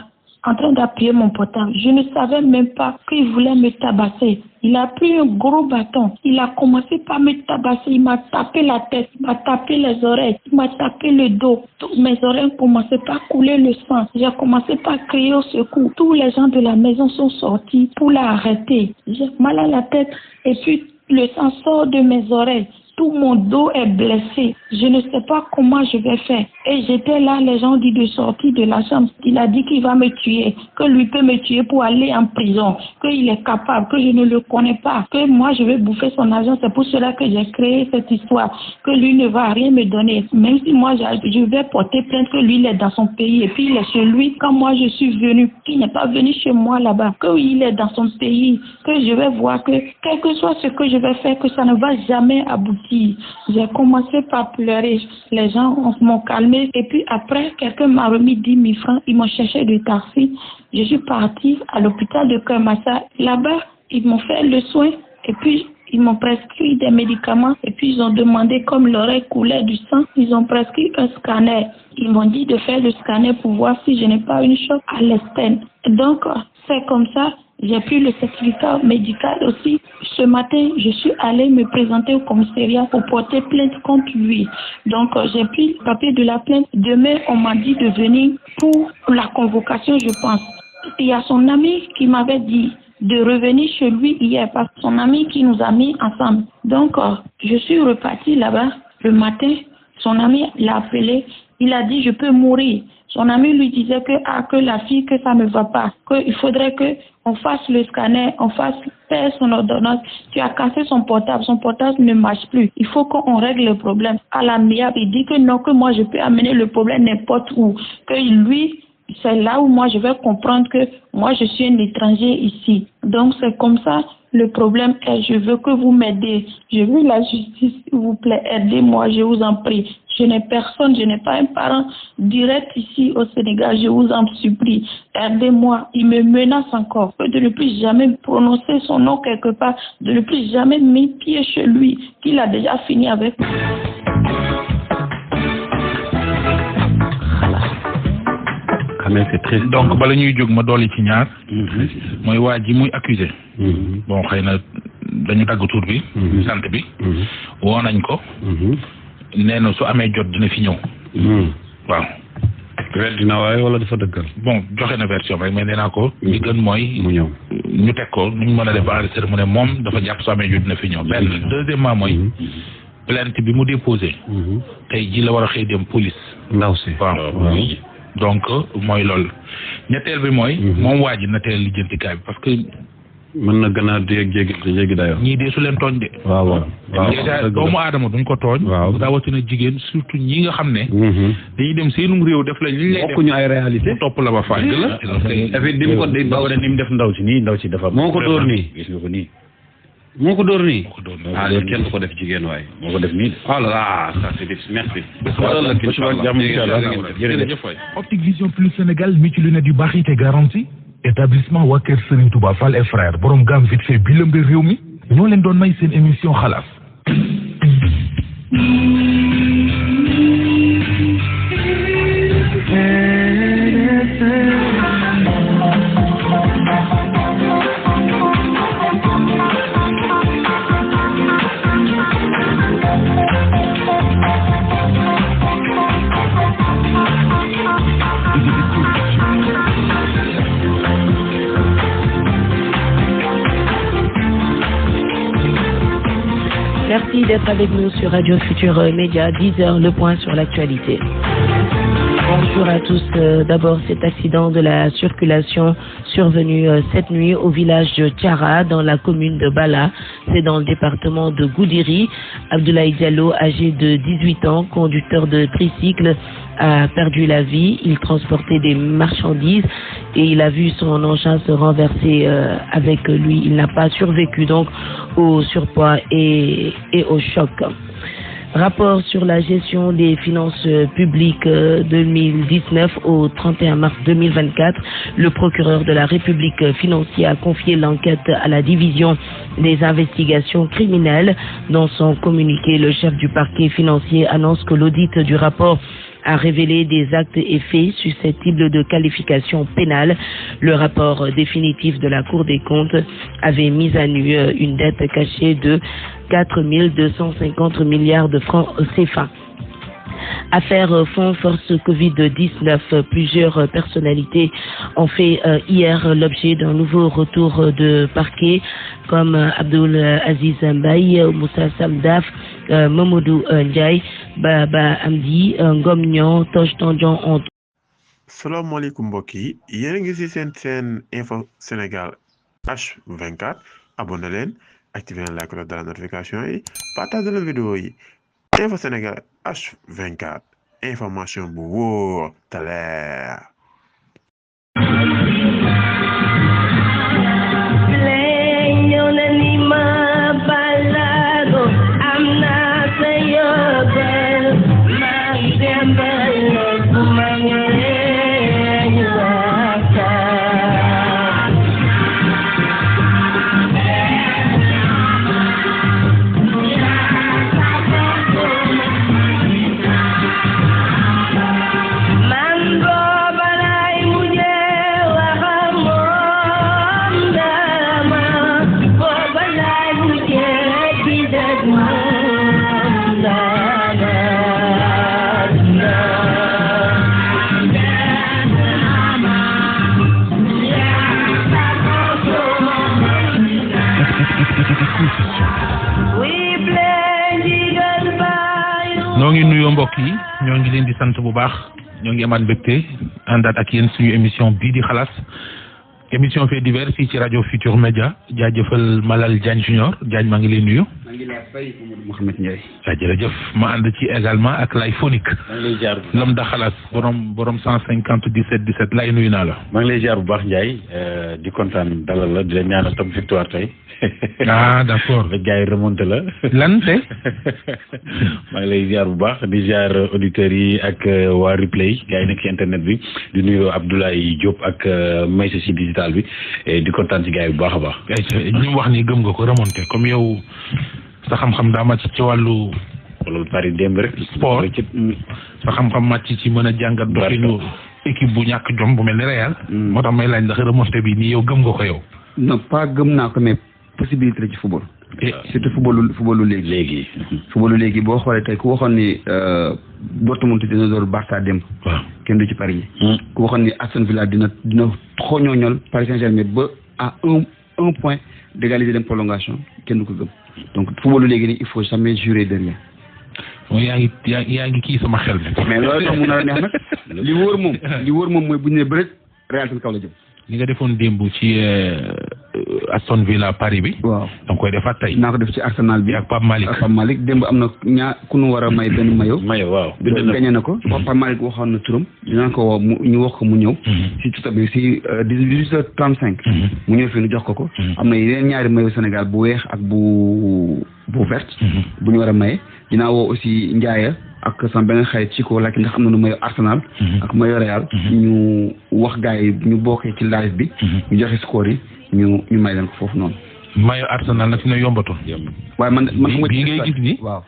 en train d'appuyer mon portable. Je ne savais même pas qu'il voulait me tabasser. Il a pris un gros bâton. Il a commencé par me tabasser. Il m'a tapé la tête, il m'a tapé les oreilles, il m'a tapé le dos. Toutes mes oreilles ont commencé par couler le sang. J'ai commencé par crier au secours. Tous les gens de la maison sont sortis pour l'arrêter. J'ai mal à la tête et puis le sang sort de mes oreilles. Tout mon dos est blessé. Je ne sais pas comment je vais faire. Et j'étais là, les gens ont dit de sortir de la chambre. Il a dit qu'il va me tuer, que lui peut me tuer pour aller en prison, qu'il est capable, que je ne le connais pas, que moi je vais bouffer son argent. C'est pour cela que j'ai créé cette histoire, que lui ne va rien me donner. Même si moi je vais porter plainte que lui il est dans son pays et puis il est chez lui. Quand moi je suis venue, il n'est pas venu chez moi là-bas, qu'il est dans son pays, que je vais voir que quel que soit ce que je vais faire, que ça ne va jamais aboutir. J'ai commencé par pleurer. Les gens m'ont calmé. Et puis après, quelqu'un m'a remis 10 000 francs. Ils m'ont cherché de taxi. Je suis partie à l'hôpital de Kermassa. Là-bas, ils m'ont fait le soin. Et puis, ils m'ont prescrit des médicaments. Et puis, ils ont demandé, comme l'oreille coulait du sang, ils ont prescrit un scanner. Ils m'ont dit de faire le scanner pour voir si je n'ai pas une choc à l'estène. Donc, c'est comme ça. J'ai pris le certificat médical aussi. Ce matin, je suis allée me présenter au commissariat pour porter plainte contre lui. Donc, j'ai pris le papier de la plainte. Demain, on m'a dit de venir pour la convocation, je pense. Il y a son ami qui m'avait dit de revenir chez lui hier parce que son ami qui nous a mis ensemble. Donc, je suis repartie là-bas le matin. Son ami l'a appelé. Il a dit, je peux mourir. Son ami lui disait que la fille, que ça ne va pas, qu'il faudrait qu'on fasse le scanner, on fasse faire son ordonnance. Tu as cassé son portable ne marche plus. Il faut qu'on règle le problème à l'amiable. Il dit que non, que moi je peux amener le problème n'importe où. Que lui, c'est là où moi je vais comprendre que moi je suis un étranger ici. Donc c'est comme ça. Le problème est, je veux que vous m'aidez. Je veux la justice, s'il vous plaît, aidez-moi, je vous en prie. Je n'ai personne, je n'ai pas un parent direct ici au Sénégal, je vous en supplie. Aidez-moi, il me menace encore de ne plus jamais prononcer son nom quelque part, de ne plus jamais mettre pied chez lui, qu'il a déjà fini avec. xamee c'est très. donc bala ñuy jóg ma dolli ci ñaar. mooy waa ji muy accusé. bon xëy na dañu dagg tur bi. sant bi. woo nañ ko. nee na su amee jot dina fi ñëw. waaw. weddi na waaye wala dafa dëggal. bon joxe na version rek mais nee naa ko. li gën mooy. mu ñëw ñu teg ko nu ñu mën a def ba enregistré mu ne moom dafa jàpp su amee jot dina fi ñëw. benn deuxièmement mooy. plainte bi mu déposé. tey ji la war a xëy dem police. ndaw si waaw donc mooy loolu. ñetteel bi mooy. moom waa ji na teel lijjantikaay bi parce que. mën na gën a jéggi dayoo. ñii dee su leen tooñ de. waaw déjà doomu aadama duñ ko tooñ. waaw rawatina jigéen surtout ñi nga xam ne. dañuy dem seenum réew def la li lay def bokkuñu ay réalité. topp la ba fay. dafay dim ko di ba ni mu def ndaw si nii ndaw si dafa. moo ko dóor nii gis nga ko nii. moo ko dóor nii. ah loolu kenn du ko def jigéen waaye. moo ko def nii. oh là là ça c'est difficile merci. Optique Vision Plus Sénégal mi ci lunette yu baax yi te garantie. établissement waa kër Serigne Touba Fall et frère borom gamme vite fait bi lëmbe réew mi ñoo leen doon may seen émission xalaas. Merci d'être avec nous sur Radio Futur Média, 10h, le point sur l'actualité. Bonjour à tous. D'abord, cet accident de la circulation survenu cette nuit au village de Tiara, dans la commune de Bala. C'est dans le département de Goudiri. Abdoulaye Diallo, âgé de 18 ans, conducteur de tricycle, a perdu la vie. Il transportait des marchandises et il a vu son engin se renverser avec lui. Il n'a pas survécu donc au surpoids et au choc. Rapport sur la gestion des finances publiques 2019 au 31 mars 2024. Le procureur de la République financier a confié l'enquête à la division des investigations criminelles. Dans son communiqué, le chef du parquet financier annonce que l'audit du rapport a révélé des actes et faits susceptibles de qualification pénale. Le rapport définitif de la Cour des comptes avait mis à nu une dette cachée de 4 250 milliards de francs CFA. Affaire fonds force Covid-19, plusieurs personnalités ont fait hier l'objet d'un nouveau retour de parquet comme Abdoul Aziz Mbaye, Moussa Samdaf, Mamadou Ndiaye, Baba Amdi, Ngom Niang, Toch Tandian ont. salaamaaleykum mbokk yi yéen a ngi ci seen info Sénégal H24 abonné leen activé la cloche de la notification yi partagé la vidéo yi info Sénégal H24 information bu wóor te leer. ñoo ngi nuyoo mbokk yi ñoo ngi leen di sant bu baax ñoo ngi amaat mbégte àndaat ak yéen suñu émission bii di xalaas émission fait divers fii ci rajo Futur Média jaajëfal Malal Diagne Junior Diagne maa ngi leen nuyu. maa ngi lay fay Mouhamed Ndiaye. waaw jërëjëf ma ànd ci également ak Lay Phonique. maa ngi lay jaar l'homme de xalaas borom 150 Lay nuyu naa la. maa ngi lay jaar bu baax Ndiaye di kontaan dalal la di la ñaanal tam victoire tey. ah d'accord. ba gars yi remonté la. lan tey. maa ngi lay jaar bu baax di jaar auditeurs yi ak waa replay gars yi nekk ci internet bi di nuyu Abdoulaye Diop ak Maysa si digital bi di kontaan ci gars yi bu baax a baax. ñu wax ni gëm nga ko remonté comme yow sa xam-xam daa màcc ci wàllu. loolu bari démb rek. sport sa xam-xam màcc ci mën a jàngat doxinu équipe bu ñàkk jom bu mel ni Real. moo tax may laaj ndax remonté bi nii yow gëm nga ko yow. non pas gëm naa ko mais possibilité la ci football. surtout footballu léegi. footballu léegi boo xoolee tey ku waxoon ni Dortmund dina door Barça démb. waaw kenn du ci pari yi. ku waxoon ni Aston Villa dina xooñooñol Paris Saint-Germain ba à un point d'égaliser dem prolongation kenn du ko gëm donc footballu léegi nii il faut jamais jurer de rien. mooy yaa ngi kii sama xel bi. mais loolu tax mu nar a neex nag li wóor moom mooy bu ñu nee bëreet Real seen kaw la jëm. li nga defoon démb ci Aston Villa Paris bi. waaw da nga koy defaat tey. naa ko def ci Arsenal bi ak Pape Malick. démb am na ku nu war a may benn maillot. waaw. gañe na ko. Pape Malick waxoon na turam. dinaa ko woo ñu wax ko mu ñëw. si tuta bi si 18h35. mu ñëw fii nu jox ko. am na yeneen ñaari maillot Sénégal bu weex ak bu verte. bu ñu war a maye dinaa woo aussi Ndiaye ak sama beneen xarit ci ko laaj ndax am na nu maillot Arsenal. ak maillot Real. ñu wax gars yi ñu bokkee ci live bi. ñu joxe score yi ñu may leen ko foofu noonu. maillot Arsenal nag fi ne yombatul. waaye man bii ngay gis nii. waaw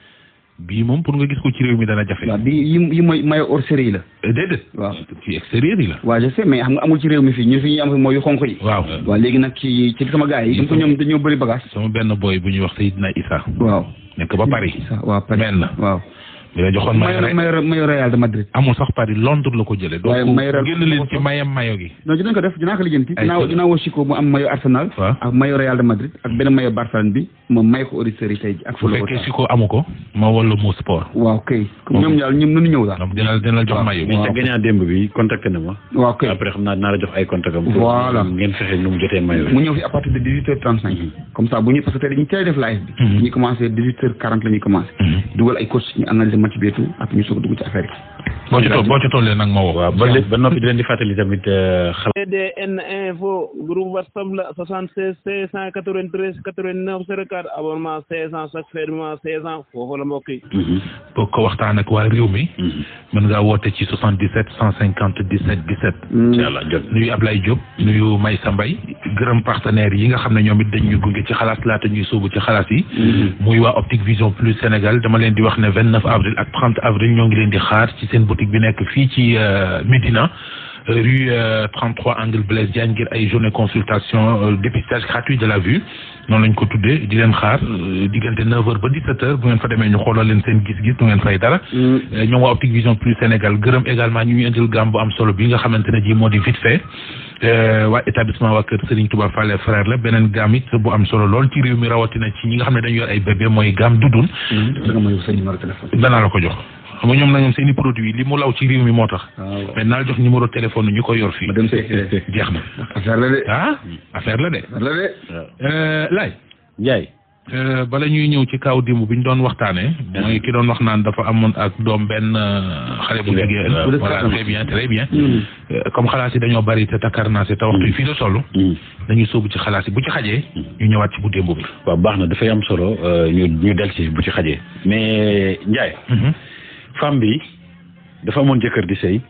bii moom pour nga gis ko ci réew mi dana jafe. waaw bii yi mooy maillot hors série yi la. déedéet. waaw ci extérieur yi la. waaw je sais mais xam nga amul ci réew mi fii ñun fi ñu am mooy yu xonk yi. waaw léegi nag ci sama gars yi. comme que ñoom dañoo bëri bagage. sama benn boy bu ñuy wax Seydina Issa. waaw nekk ba Paris. waaw Paris mel na. waaw. bi la joxoon maillot Real de Madrid. amul sax Paris Londres la ko jëlee. waaye donc génn leen ci maillot gi. non dinañ ko def dinaa ko lijjanti. dinaa woo Chico mu am maillot Arsenal. ak maillot Real de Madrid ak benn maillot Barcelone bi ma may ko auditeurs yi tey ak. bu fekkee Chico amu ko ma wala Mo Sport. waaw kay. ñoom daal ñoom nañu ñëw daal. donc dina jox maillot bi. mais sa gagnant démb bi contacté na ma. waaw kay après xam naa dinaa la jox ay contact am. voilà ngeen fexe nu mu jotee maillot mu ñëw fi à partir de 18h35. comme ça bu ñu parce que tey dañuy teel def live bi. ñu commencé 18h40 la ñuy commencé. dugal ay coach ñu analyser match bi et tout après ñu soog a dugg ci affaire yi. boo ci tollee nag ma woo. waaw ba noppi di leen di fàttali tamit CDN info groupe WhatsApp la 76 693 89 04 abonnement 1600 chaque fermement 1600 foofu la mbokk yi. boo ko waxtaan ak waa réew mi. mën ngaa woote ci 77 150 17 17. incha allah jot nuyu Ablaye Diop nuyu Maysa Mbaye gërëm partenaires yi nga xam ne ñoom it dañ ñu gunge ci xalaas laata ñuy sóobu ci xalaas yi. muy waa Optique Vision Plus Sénégal dama leen di wax ne 29 avril ak 30 avril ñoo ngi leen di xaar ci seen boutique bi nekk fii ci Médina rue 33 angle Blaise Diagne ngir ay journée consultation dépistage gratuit de la vue noonu lañ ko tuddee di leen xaar diggante 9h ba 17h bu ngeen fa demee ñu xoolal leen seen gis-gis du ngeen fay dara. ñoom waa Optique Vision Plus Sénégal gërëm également ñu indil gamme bu am solo bi nga xamante ne ji moo di vite fait waa établissement waa kër Serigne Touba Fallé frère la beneen gamme it bu am solo lool ci réew mi rawatina ci ñi nga xam ne dañu yor ay bébé mooy gamme Doudoune. danaa la ko jox. xam nga ñoom nag seen i produits li mu law ci réew mi moo tax. mais naa jox numéro téléphone ñu ko yor fii. jeex na. affaire la de. affaire la de. Laye. Ndiaye. bala ñuy ñëw ci kaw dimb bi ñu doon waxtaanee. mooy ki doon wax naan dafa amoon ak doom benn xale bu jigéen. voilà très bien. comme xalaas yi dañoo bari te takkarnaase te waxtu yi fii la toll. dañuy sóobu ci xalaas yi bu ci xajee. ñu ñëwaat ci bu démb bi. waaw baax na dafay am solo ñu del ci bu ci xajee. mais Ndiaye. femme bi dafa amoon jëkkër di sëy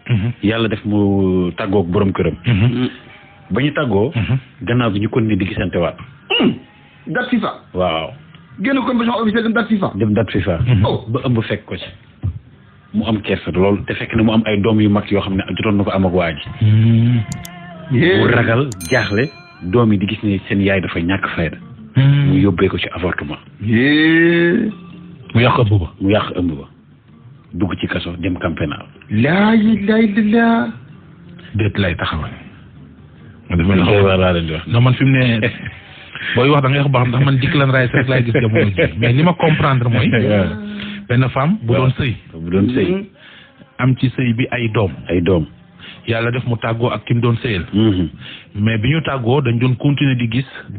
yàlla def mu tàggoog borom këram. ba ñu tàggoo. gannaaw bi ñu continuer di gisante waat. date FIFA. waaw. génn compétition officielle dem date FIFA. dem date FIFA. ba ëmb fekk ko ci. mu am kersa lool te fekk na mu am ay doom yu mag yoo xam ne jotoon na ko am ak waa ji. mu ragal jaaxle doom yi di gis ne seen yaay dafa ñàkk fayda. mu yóbbee ko ci avortement. mu yàq ëmb ba. mu yàq ëmb ba. dugg ci kaso dem camp pénal. laa ilaaha illallaah. déet lay taxawal. non man fi mu ne booy wax da ngay wax ba xam ndax man Declan Rice rek laay gis jamono ji mais li ma comprendre mooy. benn femme bu doon sëy. am ci sëy bi ay doom. yàlla def mu tàggoo ak ki mu doon sëyal. mais bi ñu tàggoo dañ doon continuer di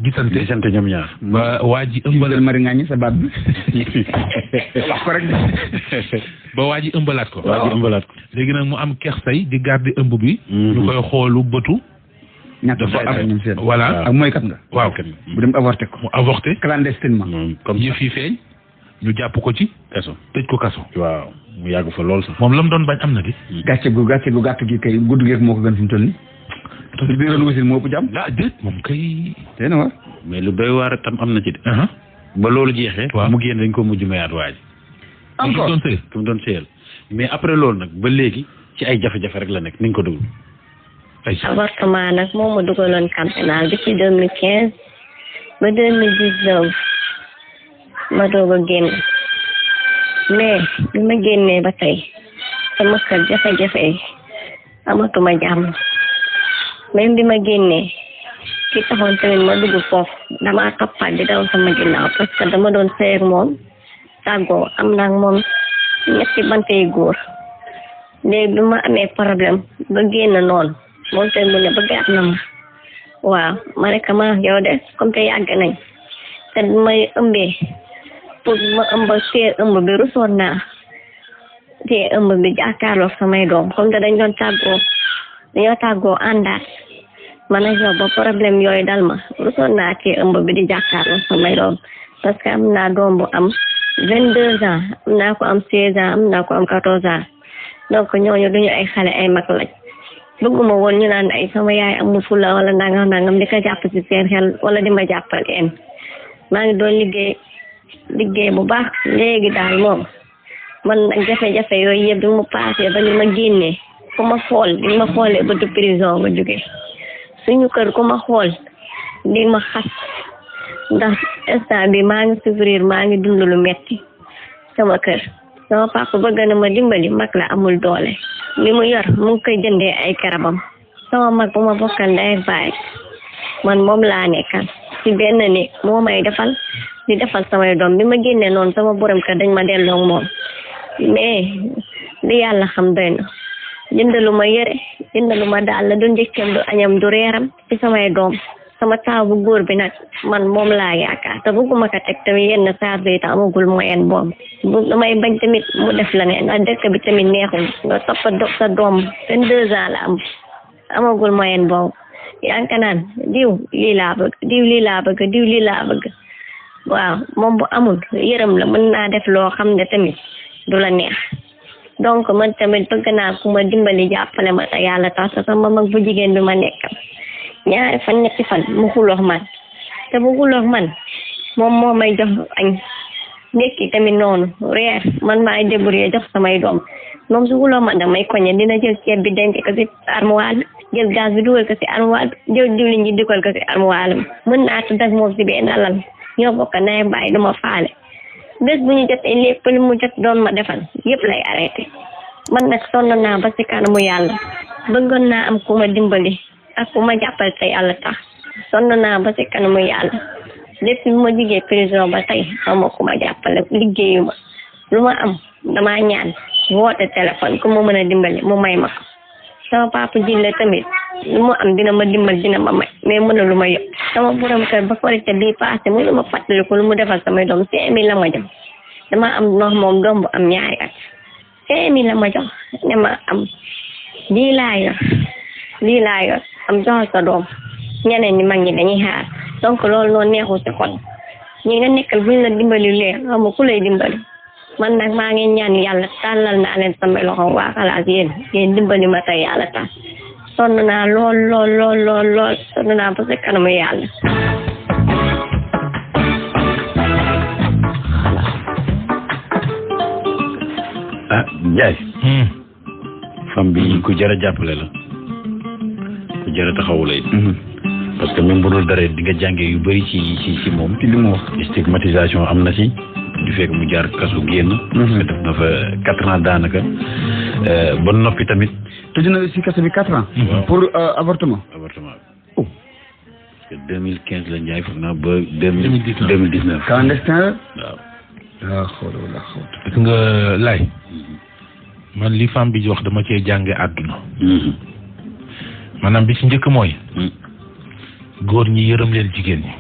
gisante ñoom ñaar. ba waa ji ëmbal mari ngaañi sa baat bi wax ko rek ba waa ji ëmbalaat ko. léegi nag mu am kersay di garder ëmb bi. ñu koy xoolu bëtu. dafa am voilà ak mooy kat nga. waaw bu dem avorté ko. mu avorté clandestinement. comme yëf yi feeñ. ñu jàpp ko ci. kaso tëj ko kaso. waaw mu yàgg fa lool sax. moom la mu doon bañ am na di. gàcce gu gàtt gi kay gudd geeg moo ko gën fi mu toll nii. parce que biir wasin moo ëpp jàmm. déet moom kay. tey na war. mais lu doy waar tam am na ci de. ba loolu jeexee. mu génn dañ ko mujj mayaat waaj. encore ku mu doon sëyal mais après loolu nag ba léegi ci ay jafe-jafe rek la nekk ni nga ko déglu. avortement nag moom ma dugaloon camp pénal depuis 2015 ba 2019 ma doog a génn mais bi ma génnee ba tey sama kër jafe-jafe amatuma jàmm même bi ma génnee ki taxoon tamit ma dugg foofu damaa toppaat di daw sama ginnaaw parce que dama doon sëy ak moom tàggoo am naa ak moom 3 bant yu góor léegi bi ma amee problème ba génn noonu moom tamit mu ne bëggaat na ma waaw ma ne ko ma yow de comme te yàgg nañ te may ëmbee pour ma ëmb téye ëmb bi rusoon naa téye ëmb bi jàkkaarloo samay doom comme te dañoo tàggoo àndaat man ak yow ba problème yooyu dal ma rusoon naa téye ëmb bi di jàkkaarloo samay doom parce que am naa doom bu am 22 ans am naa ko am 16 ans am naa ko am 14 ans donc ñooñu duñu ay xale ay mag lañ bëgguma woon ñu naan ay sama yaay amul fula wala nangam di ko jàpp ci seen xel wala di ma jàppal en maa ngi doon liggéey bu baax léegi daal moom man nag jafe-jafe yooyu yëpp bi mu passé ba ni ma génnee ku ma xool di ma xoolee ba du prison nga jóge suñu kër ku ma xool di ma xas ndax instant bi maa ngi souffrir maa ngi dund lu metti sama kër sama papa bëgg na ma dimbali mag la amul doole li mu yor mu ngi koy jëndee ay karabam sama mag bu ma bokkal ndey ak baay man moom laa nekkal ci benn néeg moo may defal di defal samay doom bi ma génnee noonu sama borom kër dañ ma delloo moom mais li yàlla xam doy na jëndalu ma yëre jëndalu ma daal la du njëkkam du añam du reeram ci samay doom sama taaw bu góor bi nag man moom laa yaakaar te bëgguma ko teg tamit yenn charge yi te amagul moyen boobu damay bañ tamit mu def la ne ndax dëkk bi tamit neexul nga toppa sa doom 22 ans la am amagul moyen boobu yaa ngi ko naan diw lii laa bëgg waaw moom bu amul yërëm la mën naa def loo xam ne tamit du la neex donc man tamit bëgg naa ku ma dimbali jàppale ma te yàlla tax sama mag bu jigéen bi ma nekkal 2 fan 3 fan mu xuloox man te bu xuloox man moom moo may jox añ ndekki tamit noonu reer man maay débrouiller jox samay doom moom su xuloox man damay koñe dina jël ceeb bi denc ko ci armoire jël gaz bi dugal ko ci armoire jël diwlin ji dugal ko ci armoire mën naa tudd ak moom ci benn lal ñoo bokk nay bàyyi duma faale bés bu ñu jotee lépp lu mu jot doon ma defal yëpp lay arrêté man nag sonn naa ba ci kanamu yàlla bëggoon naa am ku ma dimbali ak ku ma jàppal te yàlla tax sonn naa ba ci kanamu yàlla depuis bu ma jugee prison ba tey xawma ku ma jàppale liggéeyuma lu ma am damaa ñaan woote téléphone ku ma mën a dimbali mu may ma ko sama papa jille tamit lu mu am dina ma dimbal dina ma may mais mëna lu ma yëpp sama borom kër ba korite bii passé mënu ma fàttaliku lu mu defal samay doom 5000 la ma jox dama am nox moom doom bu am 2 at 5000 la ma jox ne ma am lii laa yor am joxal sa doom ñeneen ñi mag ñi dañuy xaar donc loolu noonu neexul ci xol ñi nga nekkal buñ la dimbali lee xam ku lay dimbali man nag maa ngi ñaan yàlla tàllal naa leen sama loxo waa xalaat yéen dimbali ma tey yàlla tax sonn naa lool sonn naa ba ci kanamu yàlla. ah Ndiaye. femme bi ku jar a jàppale la ku jar a taxawu la it. parce que même bu dul dara di nga jàngee yu bëri ci moom. ci li mu wax stigmatisation am na ci. du fekk mu jaar kasu génn. def na fa 4 ans daanaka. ba noppi tamit. tëj na si kaso bi 4 ans. pour avortement. Oh. parce que 2015 la Ndiaye foog naa ba 2019. clandestin la. waaw. waaw xooloo la xool. gis nga lay man li femme bi wax dama cee jànge àdduna. maanaam bi ci njëkk mooy. góor ñi yërëm leen jigéen ñi.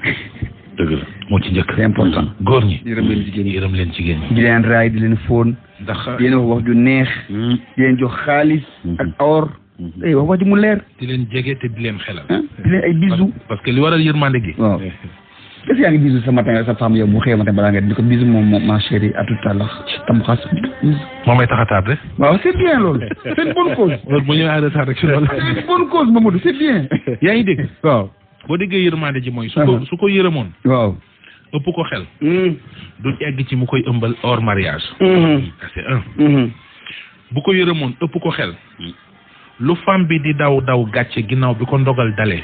dëgg la moo ci njëkk. c'est important. góor ñi yërëm leen jigéen ñi yërëm leen jigéen ñi. di leen raay di leen fóon. ndax di leen wax ju neex. di leen jox xaalis. ak or. wax ji mu leer. di leen jege te di leen xelal. di leen ay bisou. parce que li waral yërmande gi. waaw est-ce que yaa ngi bisou sa matin sa femme yow bu xëyee matin balaa nga di ko bisou moom ma chérie à tout à l'heure tam xas. moo may tax a tardé. waaw c'est bien loolu. c'est une bonne cause. loolu bu ñëwee en retard rek si loolu. c'est une bonne cause Mamadou c'est bien. yaa ngi dégg. waaw boo déggee yërmande ji mooy. su ko yërëmoon. waaw. ëpp ko xel. du egg ci mu koy ëmbal hors mariage. c'est un. bu ko yërëmoon ëpp ko xel lu femme bi di daw gàcce ginnaaw bi ko ndogal dalee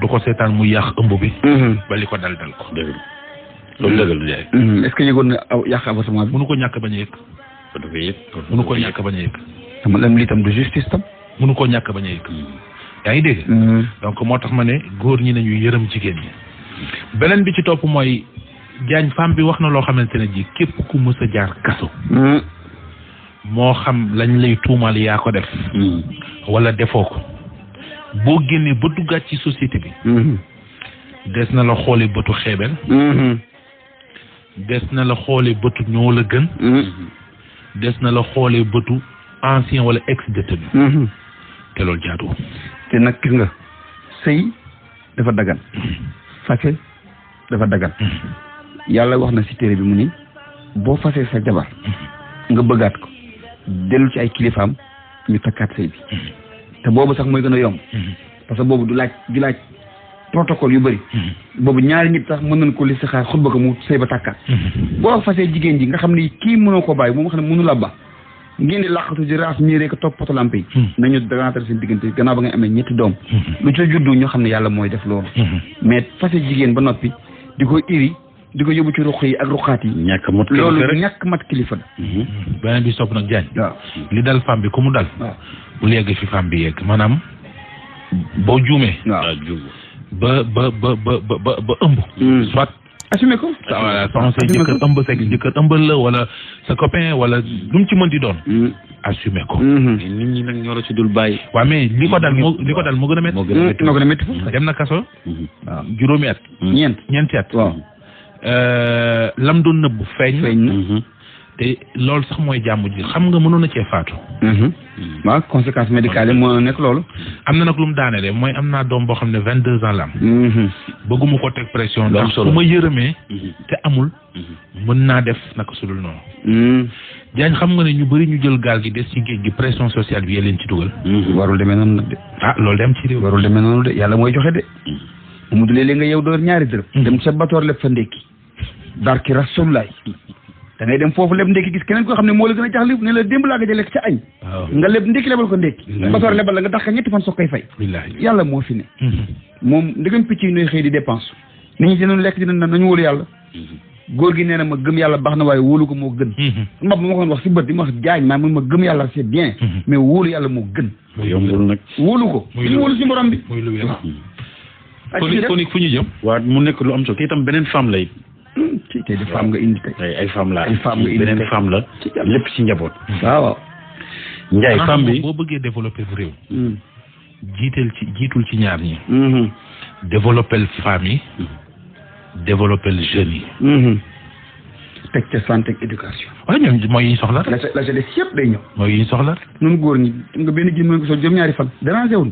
du ko seetaan mu yàq ëmb bi ba li ko dal ko loolu dëggal du jaay est-ce que yëgoon na yàq avortement bi mënu ko ñàkk bañ a yëg mënu ko ñàkk bañ a yëg dama lam lii tam du justice tam mënu ko ñàkk bañ a yëg yaa ngi dégg donc moo tax ma ne góor ñi nañu yërëm jigéen ñi beneen bi ci topp mooy Diagne femme bi wax na loo xamante ne ji képp ku mës a jaar kaso moo xam lañ lay tuumal yaa ko def wala defoo ko boo génnee ba duggaat ci société bi des na la xoole bëtu xeebel des na la xoole bëtu ñoo la gën des na la xoole bëtu ancien wala ex détenu te loolu jaadu te nag gis nga sëy dafa dagan fase dafa dagan yàlla wax na ci téere bi mu ni boo fasee sa jabar nga bëggaat ko dellu ci ay kilifaam ñu takkaat sëy bi te boobu sax mooy gën a yomb parce que boobu du laaj protocole yu bëri boobu ñaari nit sax mën nañ ko li si xaar xutba ko mu sëy ba takkaat boo fasee jigéen ji nga xam ni kii mënoo ko bàyyi moom nga xam ne mënu la ba ngeen di làqatu di raas ñii rek topp poto lampe yi nañu dagantal seen diggante gannaaw ba ngay amee ñetti doom lu ca juddu ñu xam ne yàlla mooy def loolu mais fase jigéen ba noppi di ko iri di ko yóbbu ci ruq yi ak ruqaat yi loolu ñàkk mat kilifa la beneen bi sopp nag Diagne waaw li dal femme bi ku mu dal bul yegg fi femme bi yegg maanaam boo juumee ba ëmb soit assumé ko soxna say jëkkër ëmb sa jëkkër ëmbal la wala sa copain wala lu mu ci mën di doon assumé ko nit ñi nag ñoo la ci dul bàyyi waaw mais li ko dal moo gën a métti moo gën a métti dem na kaso juróomi at ñeenti at waaw lam doon nëbb feeñ na te loolu sax mooy jàmm ji xam nga mënoon na cee faatu waaw conséquence médicale yi moo nekk loolu am na nag lu mu daane de mooy am naa doom boo xam ne 22 ans la am bëgguma ko teg pression ndax su ma yërëmee te amul mën naa def naka sudul noonu Diagne xam nga ne ñu bëri ñu jël gaal gi des ci géej gi pression sociale bi yee leen ci dugal warul demee noonu nag de loolu dem ci réew warul demee noonu de yàlla mooy joxe de mu du léeg-léeg nga yow door ñaari dërëm dem sa batoor lépp fa ndékki barki rasulaay da ngay dem foofu leb ndékki gis keneen koo xam ne moo la gën a jaxli ne la démb laa nga lekk ca añ nga leb ndékki lebal ko ndékki batoor lebal la nga dax ka ñetti fan soog koy fay yàlla moo fi ne moom ndegam picc yi nooy xëy di dépense nit ñi dinañ lekk dinañ naan nañu wóolu yàlla góor gi nee na ma gëm yàlla baax na waaye wóolu ko moo gën ma ko doon wax si bët di ma wax Diagne maa mun ma gëm yàlla c'est bien mais wóolu yàlla moo gën yombul nag wóolu ko ñu wóolu si borom bi kon fu ñu jëm waaw mu nekk lu am solo kii tam beneen femme lay ci tey de femme nga indi tey ay femme la ay femme nga indi beneen femme la lépp ci njaboot waaw Ndiaye femme bi boo bëggee développer bu réew jiitul ci ñaar ñi développer femme yi développer jeunes yi teg ca santé ak éducation waaye ñoom mooy yi soxla la jeunesse yëpp day ñëw mooy yi soxla ñun góor ñi nga benn jiin mën ko sol juróom-ñaari fan dérangé wul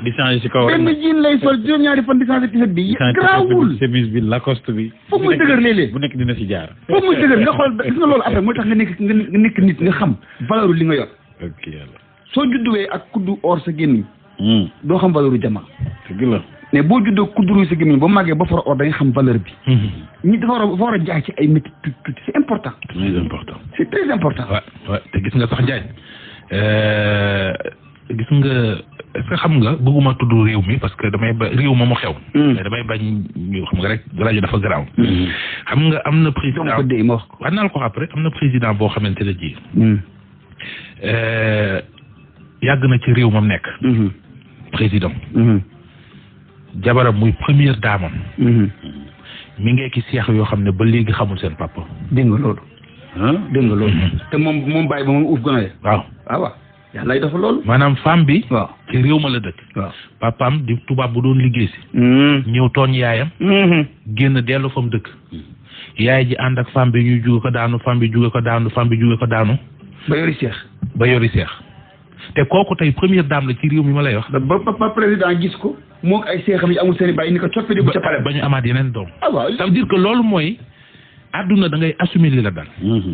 di changé ci kaw benn jiin lay sol juróom-ñaari fan di changé t-shirt bi garaawul chemise bi Lacoste bi foog muy dëgër léeg-léeg bu nekk dina ci jaar foog muy dëgër nga xool gis nga loolu après mooy tax nga nekk nit nga xam valeur li nga yor ok yàlla soo judduwee ak kuddu or sa gémmiñ doo xam valeur jama dëgg la mais boo juddoo kudduru sa gémmiñ ba màggee ba fara or da nga xam valeur bi ñi dafa war a jaay ci ay métti tuuti c'est important c'est très important waaw te gis nga sax Diagne gis nga est-ce que xam nga bëgguma tudd réew mi parce que damay ba réew ma mu xew mais damay bañ ñu xam nga rek rajo dafa garaaw xam nga am na président ma wax ko wax naa la ko après am na président boo xamante ne ji yàgg na ci réew mam nekk président jabaram muy première daamam mi ngi ki seex yoo xam ne ba léegi xamul seen papa dégg nga loolu te moom bàyyi ba moom uuf gën a waaw yàlla lay dafa loolu maanaam femme bi waaw ci réew ma la dëkk waaw papaam di tubaab bu doon liggéey si ñëw tooñ yaayam génn dellu fa mu dëkk yaay ji ànd ak femme bi ñuy jóge ko daanu femme bi jóge ko daanu ba yori seex te kooku tey première dame la ci réew mi ma lay wax ba président gis ko moog ay seexam yi amul seen i bàyyi ni ko coppe di bu ca pale ba ñu amaat yeneen doom waaw ça veut dire que loolu mooy àdduna da ngay assumer li la dal.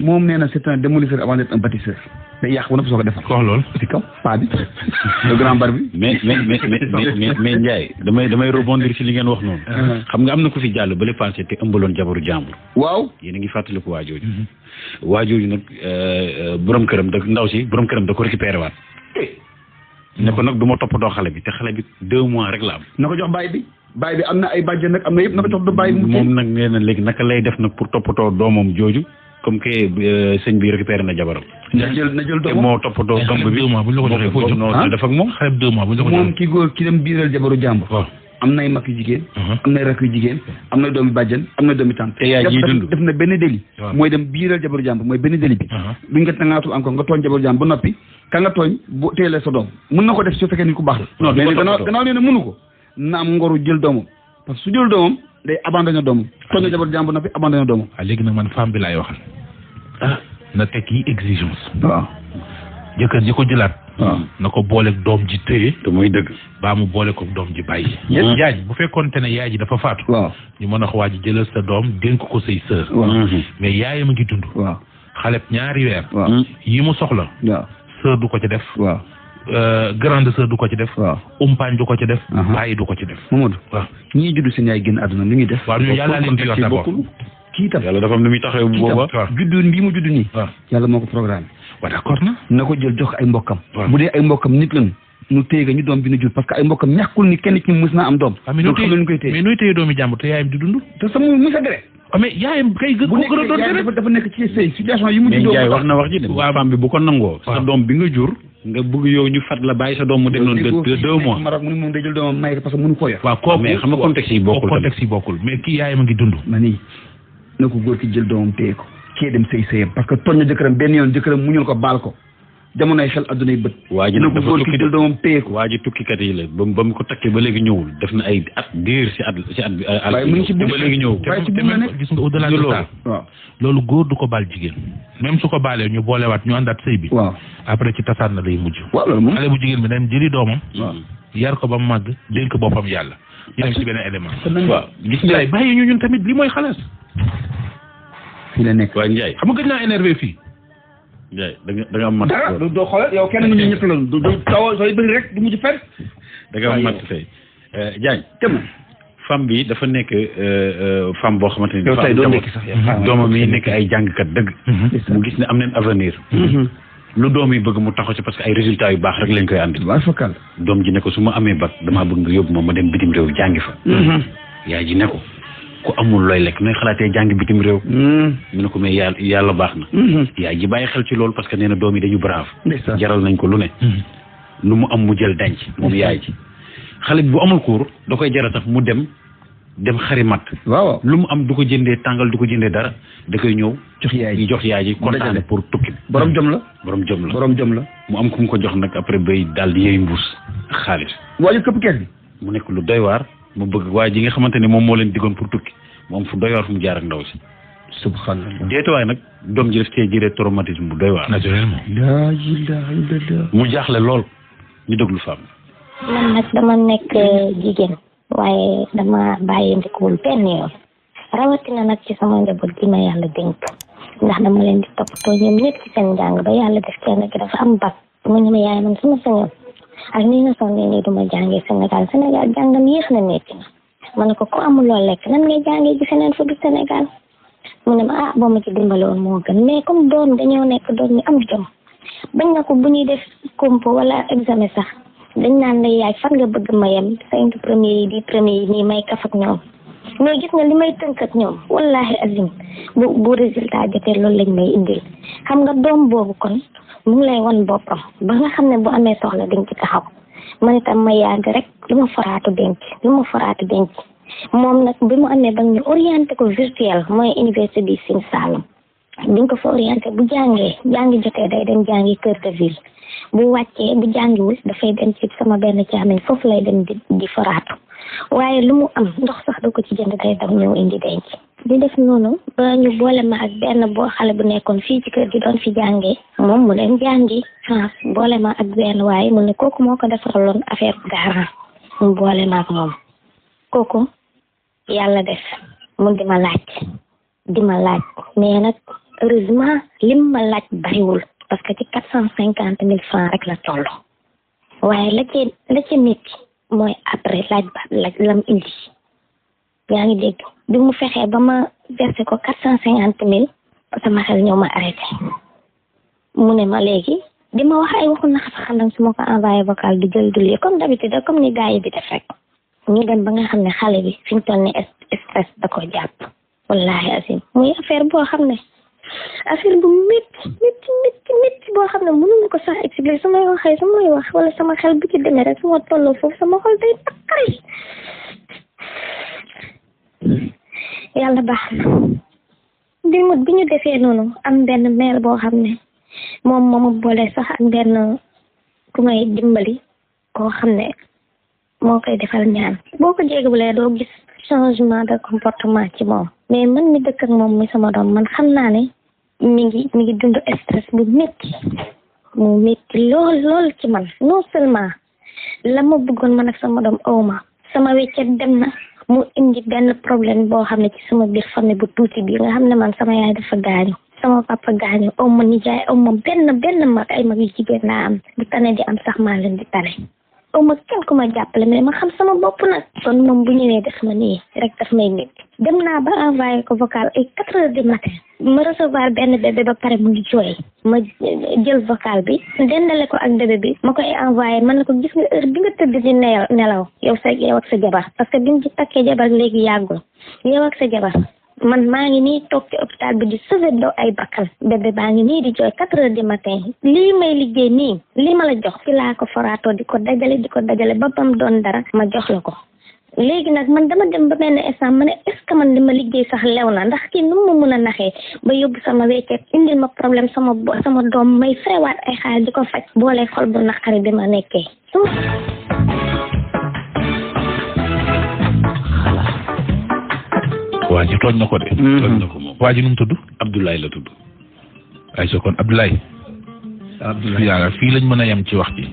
moom nee na c'est un démolisseur avant d'être un bâtisseur. day yàq ba noppi soo ko defar. wax loolu ci kaw paa bi le grand bar bi. mais Ndiaye damay rebondir ci li ngeen wax noonu. xam nga am na ku fi jàll ba le passé te ëmbaloon jabaru jàmbur. waaw yéen a ngi fàttaliku waa jooju. waa jooju nag borom këram da ko récupéré waat. ne ko nag du ma toppatoo xale bi te xale bi 2 mois rek la am. na ko jox baay bi am na ay bàjjen nag am na yëpp na ko jox du baay bi. moom nag nee na léegi naka lay def nag pour toppatoo doomam jooju comme que sëñ bi récupéré na jabaram. na jël doomam te moo toppatoo ëmb bi. 2 mois bu ñu la ko joxee foo jëm def ak moom. xale 2 mois bu ñu la ko joxee moom ki góor ki dem biiral jabaru jàmbur. waaw am nay mag yu jigéen. am nay rakk yu jigéen. am na doomi bàjjen am na doomi tànt. te yaay ji dund def na benn délit. mooy dem biiral jabaru jàmbur mooy benn délit bi. bi nga tàngaatul encore nga tooñ jabaru jàmbur ba noppi ka nga tooñ bu teelee sa doom mun na ko def su fekkee ni ku baax la. non mais gannaaw nee na mënu ko na am ngoru jël doomam parce que su jël doomam day abandonné doomam tooñ jabaru jàmbur noppi abandonné doomam. waaw léegi nag man femme bi laay waxal na teg yi exigence. waaw jëkkër ji ko jëlaat. na ko booleeg doom ji téye. te muy dëgg. baa mu boole ko doom ji bàyyi. yaay ji bu fekkoonte ne yaay ji dafa faatu. waaw ñu mën a wax waa ji jëlal sa doom dénk ko say sœur. mais yaayam a ngi dund. waaw xale 2 weer. waaw yi mu soxla. waaw sœur du ko ci def. waaw grande sœur du ko ci def. waaw umpaañ du ko ci def. bàyyi du ko ci def. Mamadou. waaw ñii judd seen yaay génn àdduna lu ñuy def. waaw ñun yàlla leen di yor d'abord. kii tam yàlla dafa am lu muy taxaw bu booba. juddu bii mu judd nii. yàlla moo ko programme. waaw d'accord na ko jël jox ay mbokkam. bu dee ay mbokkam nit lañu. nu téye ñu doom bi nu jur parce que ay mbokkam ñàkkul ni kenn ci mës naa am doom. donc xam nañu koy téye mais nooy téye doomi jàmbur te yaayam di dund. te sama mu sa dere. mais yaayam kay gën ko gën a doon dere. dafa nekk ci sëy situation yi mu juddoo. mais Ndiaye wax na wax ji de. waaw femme bi bu ko nangoo. sa doom bi nga jur. nga bëgg yow ñu fat la bàyyi sa doom mu dem noonu de 2 mois. Maroc mu ne moom day jël doomam may ko parce que mënu ko yor. waaw kooku mais xam nga contexte yi bokkul mais kii yaayam a ngi dund. ma nii na ko góor ki jël doomam téye ko kii dem sëyam parce que tooñ na jëkkëram benn yoon jëkkëram muñul ko baal ko jamonoy xel addunay bët. waa ji nag dafa góor ki jël doomam téye ko. waa ji tukkikat yi la ba mu ko takkee ba léegi ñëwul def na ay at diir si at bi. waaye mu ngi ci ba léegi ñëwul. waaye ci biir gis nga au-delà de ça. waaw loolu góor du ko baal jigéen. même su ko baalee ñu boolewaat ñu àndaat sëy bi. waaw après ci tasaan na lay mujj. waaw loolu moom xale bu jigéen bi dem jëli doomam. waaw yar ko ba mu màgg dénk boppam yàlla. ñu dem ci beneen élément. waaw gis nga bàyyi ñu ñun tamit li mooy xalaas. fii la nekk waa Ndiaye. xam nga gëj naa énervé fii. Ndiaye da nga am mat. dara doo xoolal yow kenn ñu ñett loolu du taw sooy bëri rek du mujj fenn. da nga am mat fay Diagne. dem femme bi dafa nekk femme boo xamante ni. yow tey doo nekk sax doomam yi nekk ay jàngkat dëgg. mu gis ne am nañ avenir. lu doom yi bëgg mu taxaw ci parce que ay résultats yu baax rek lañ koy àndil. waaw fokkal. doom ji ne ko su ma amee bac damaa bëgg nga yóbbu ma dem bitim réew jàngi fa. yaay ji ne ko ku amul looy lekk nooy xalaatee jàngi bitim réew. mu ne ko mais yàlla baax na. yaay ji bàyyi xel ci loolu parce que nee na doom yi dañu brave. jaral nañ ko lu ne. lu mu am mu jël denc moom yaay ji. xale bi bu amul cours da koy jaral sax mu dem xari mat. waaw lu mu am du ko jëndee tàngal du ko jëndee dara da koy ñëw. jox yaay ji kontaan pour tukki. borom jom la. borom jom la. mu am ku mu ko jox nag après bay daal di yëy mbuus xaalis. waa ji këpp kees bi. mu nekk lu doy waar mu bëgg waa ji nga xamante ne moom moo leen diggoon pour tukki mu am fu doy waar fu mu jaar ak ndaw si. subhanallah. deetuwaay nag doom ji daf cee jëlee traumatisme bu doy waar. naturellement. laa ilaaha illallaah. mu jaaxle lool ñu déglu femme. man nag dama nekk jigéen waaye dama bàyyi ndikuwul benn yoon rawatina nag ci sama njaboot gi ma yàlla dénk ndax dama leen di toppatoo ñoom ñëpp ci seen njàng ba yàlla def kenn ki dafa am bac mu ñu ma yaay man sama sañoon ak ni nga sonne nii duma jàngee Sénégal jàngam yéex na metti na ma ne ko amul loo lekk nan ngay jàngee ji feneen fu du Sénégal mu ne ma boo ma ci dimbale woon moo gën mais comme doom dañoo nekk doom ñu am jom bañ na ko bu ñuy def compo wala examen sax dañ naan la yaay fan nga bëgg ma yem 5 premiers yi 10 premiers yi nii may kaf ak ñoom mais gis nga li may tënk ak ñoom wallahi azim bu résultat jotee loolu lañ may indil xam nga doom boobu kon mu ngi lay wan boppam ba nga xam ne bu amee soxla dañ ci taxaw man itam ma yàgg rek lu ma foraatu denc moom nag bi mu amee ba ñu orienté ko virtuel mooy université bi Sine Saloum biñ ko fa orienté bu jàngi jotee day dem jàngi cœur de ville bu wàccee bu jàngiwul dafay dem ci sama benn caamin foofu lay dem di foraatu waaye lu mu am ndox sax du ko ci jënd day daw ñëw indi denc di def noonu ba ñu boole ma ak benn boo xale bu nekkoon fii ci kër gi doon fi jàngee moom mu dem jàngi France boole ma ak benn waaye mu ne kooku moo ko defaraloon affaire garant mu boole ma ak moom kooku yàlla def mu di ma laaj di ma laaj mais nag heureusement lim ma laaj bariwul parce que ci 450,000 francs rek la toll waaye la ci métti mooy après laaj lam indi yaa ngi dégg bi mu fexee ba ma versé ko 450,000 sama xel ñëw ma arrêté mu ne ma léegi di ma wax ay waxu nax saxandam su ma ko envoyé vocal du jël du lii comme d'habitude comme ni gars yi di def rek ñu dem ba nga xam ne xale bi fi mu toll ni stress da ko jàpp wallahi asim muy affaire boo xam ne affaire bu métti boo xam ne mënuñu ko sax expliquer samay wax wala sama xel bu ci demee rek su ma tolloo foofu sama xol day takkari yàlla baax na bi ñu defee noonu am benn maire boo xam ne moom moomu boole sax ak benn ku may dimbali koo xam ne moo koy defal ñaan boo ko jégabulee doo gis changement de comportement ci moom mais man mi dëkk ak moom mi sama doom man xam naa ne mi ngi dund stress bu métti mu métti lool ci man non seulement la ma bëggoon man ak sama doom awma sama weccet dem na mu indi benn problème boo xam ne ci sama biir famille bu tuuti bi nga xam ne man sama yaay dafa gaañu sama papa gaañu awma nijaay awma benn mag ay mag yu jigéen laa am bu tane di am sax maa leen di tane awma kenn ku ma jàppale mais ma xam sama bopp nag kon moom bu ñëwee def ma nii rek daf may métti dem naa ba envoyé ko vocal ay 4 heures du matin ma recevoir benn bébé ba pare mu ngi jooy ma jël vocal bi dendale ko ak bébé bi ma koy envoyé man na ko gis nga heure bi nga tëdd di nelaw yow ak sa jabar parce que bi mu ci takkee jabar léegi yàggul yow ak sa jabar man maa ngi nii toog ci hôpital bi di sauver doo ay bakkan bébé baa ngi nii di jooy 4 heures du matin lii may liggéey nii lii ma la jox ci laa ko foraatoo di ko dajale ba bam doon dara ma jox la ko léegi nag man dama dem ba benn instant ma ne est-ce que man li ma liggéey sax lew na ndax kii nu ma mën a naxee ba yóbbu sama weccet indil ma problème sama doom may ferewaat ay xaalis di ko faj boole xol bu naqari bi ma nekkee waa ji tooñ na ko de. tooñ na ko moom waa ji nu mu tudd. Abdoulaye la tudd. ay so kon Abdoulaye. yàlla fii lañ mën a yem ci wax ji.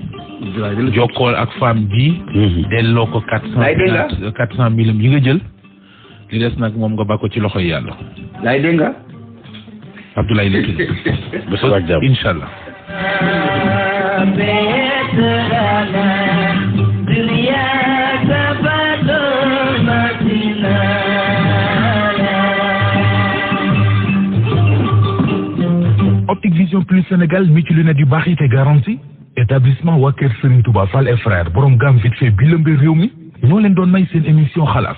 jokkool ak femme ji. delloo ko 400,000 yi nga jël. li des nag moom nga ba ko ci loxoy yàlla. laay dégg nga. Abdoulaye la tudd. ba suba ak jàmm incha allah. Optique Vision Plus Sénégal mi ci lunette yu baax yi te garantie établissement waa kër Serigne Touba Fall et frère borom gamme vite fait bi lëmbee réew mi ñoo leen doon may seen émission xalaas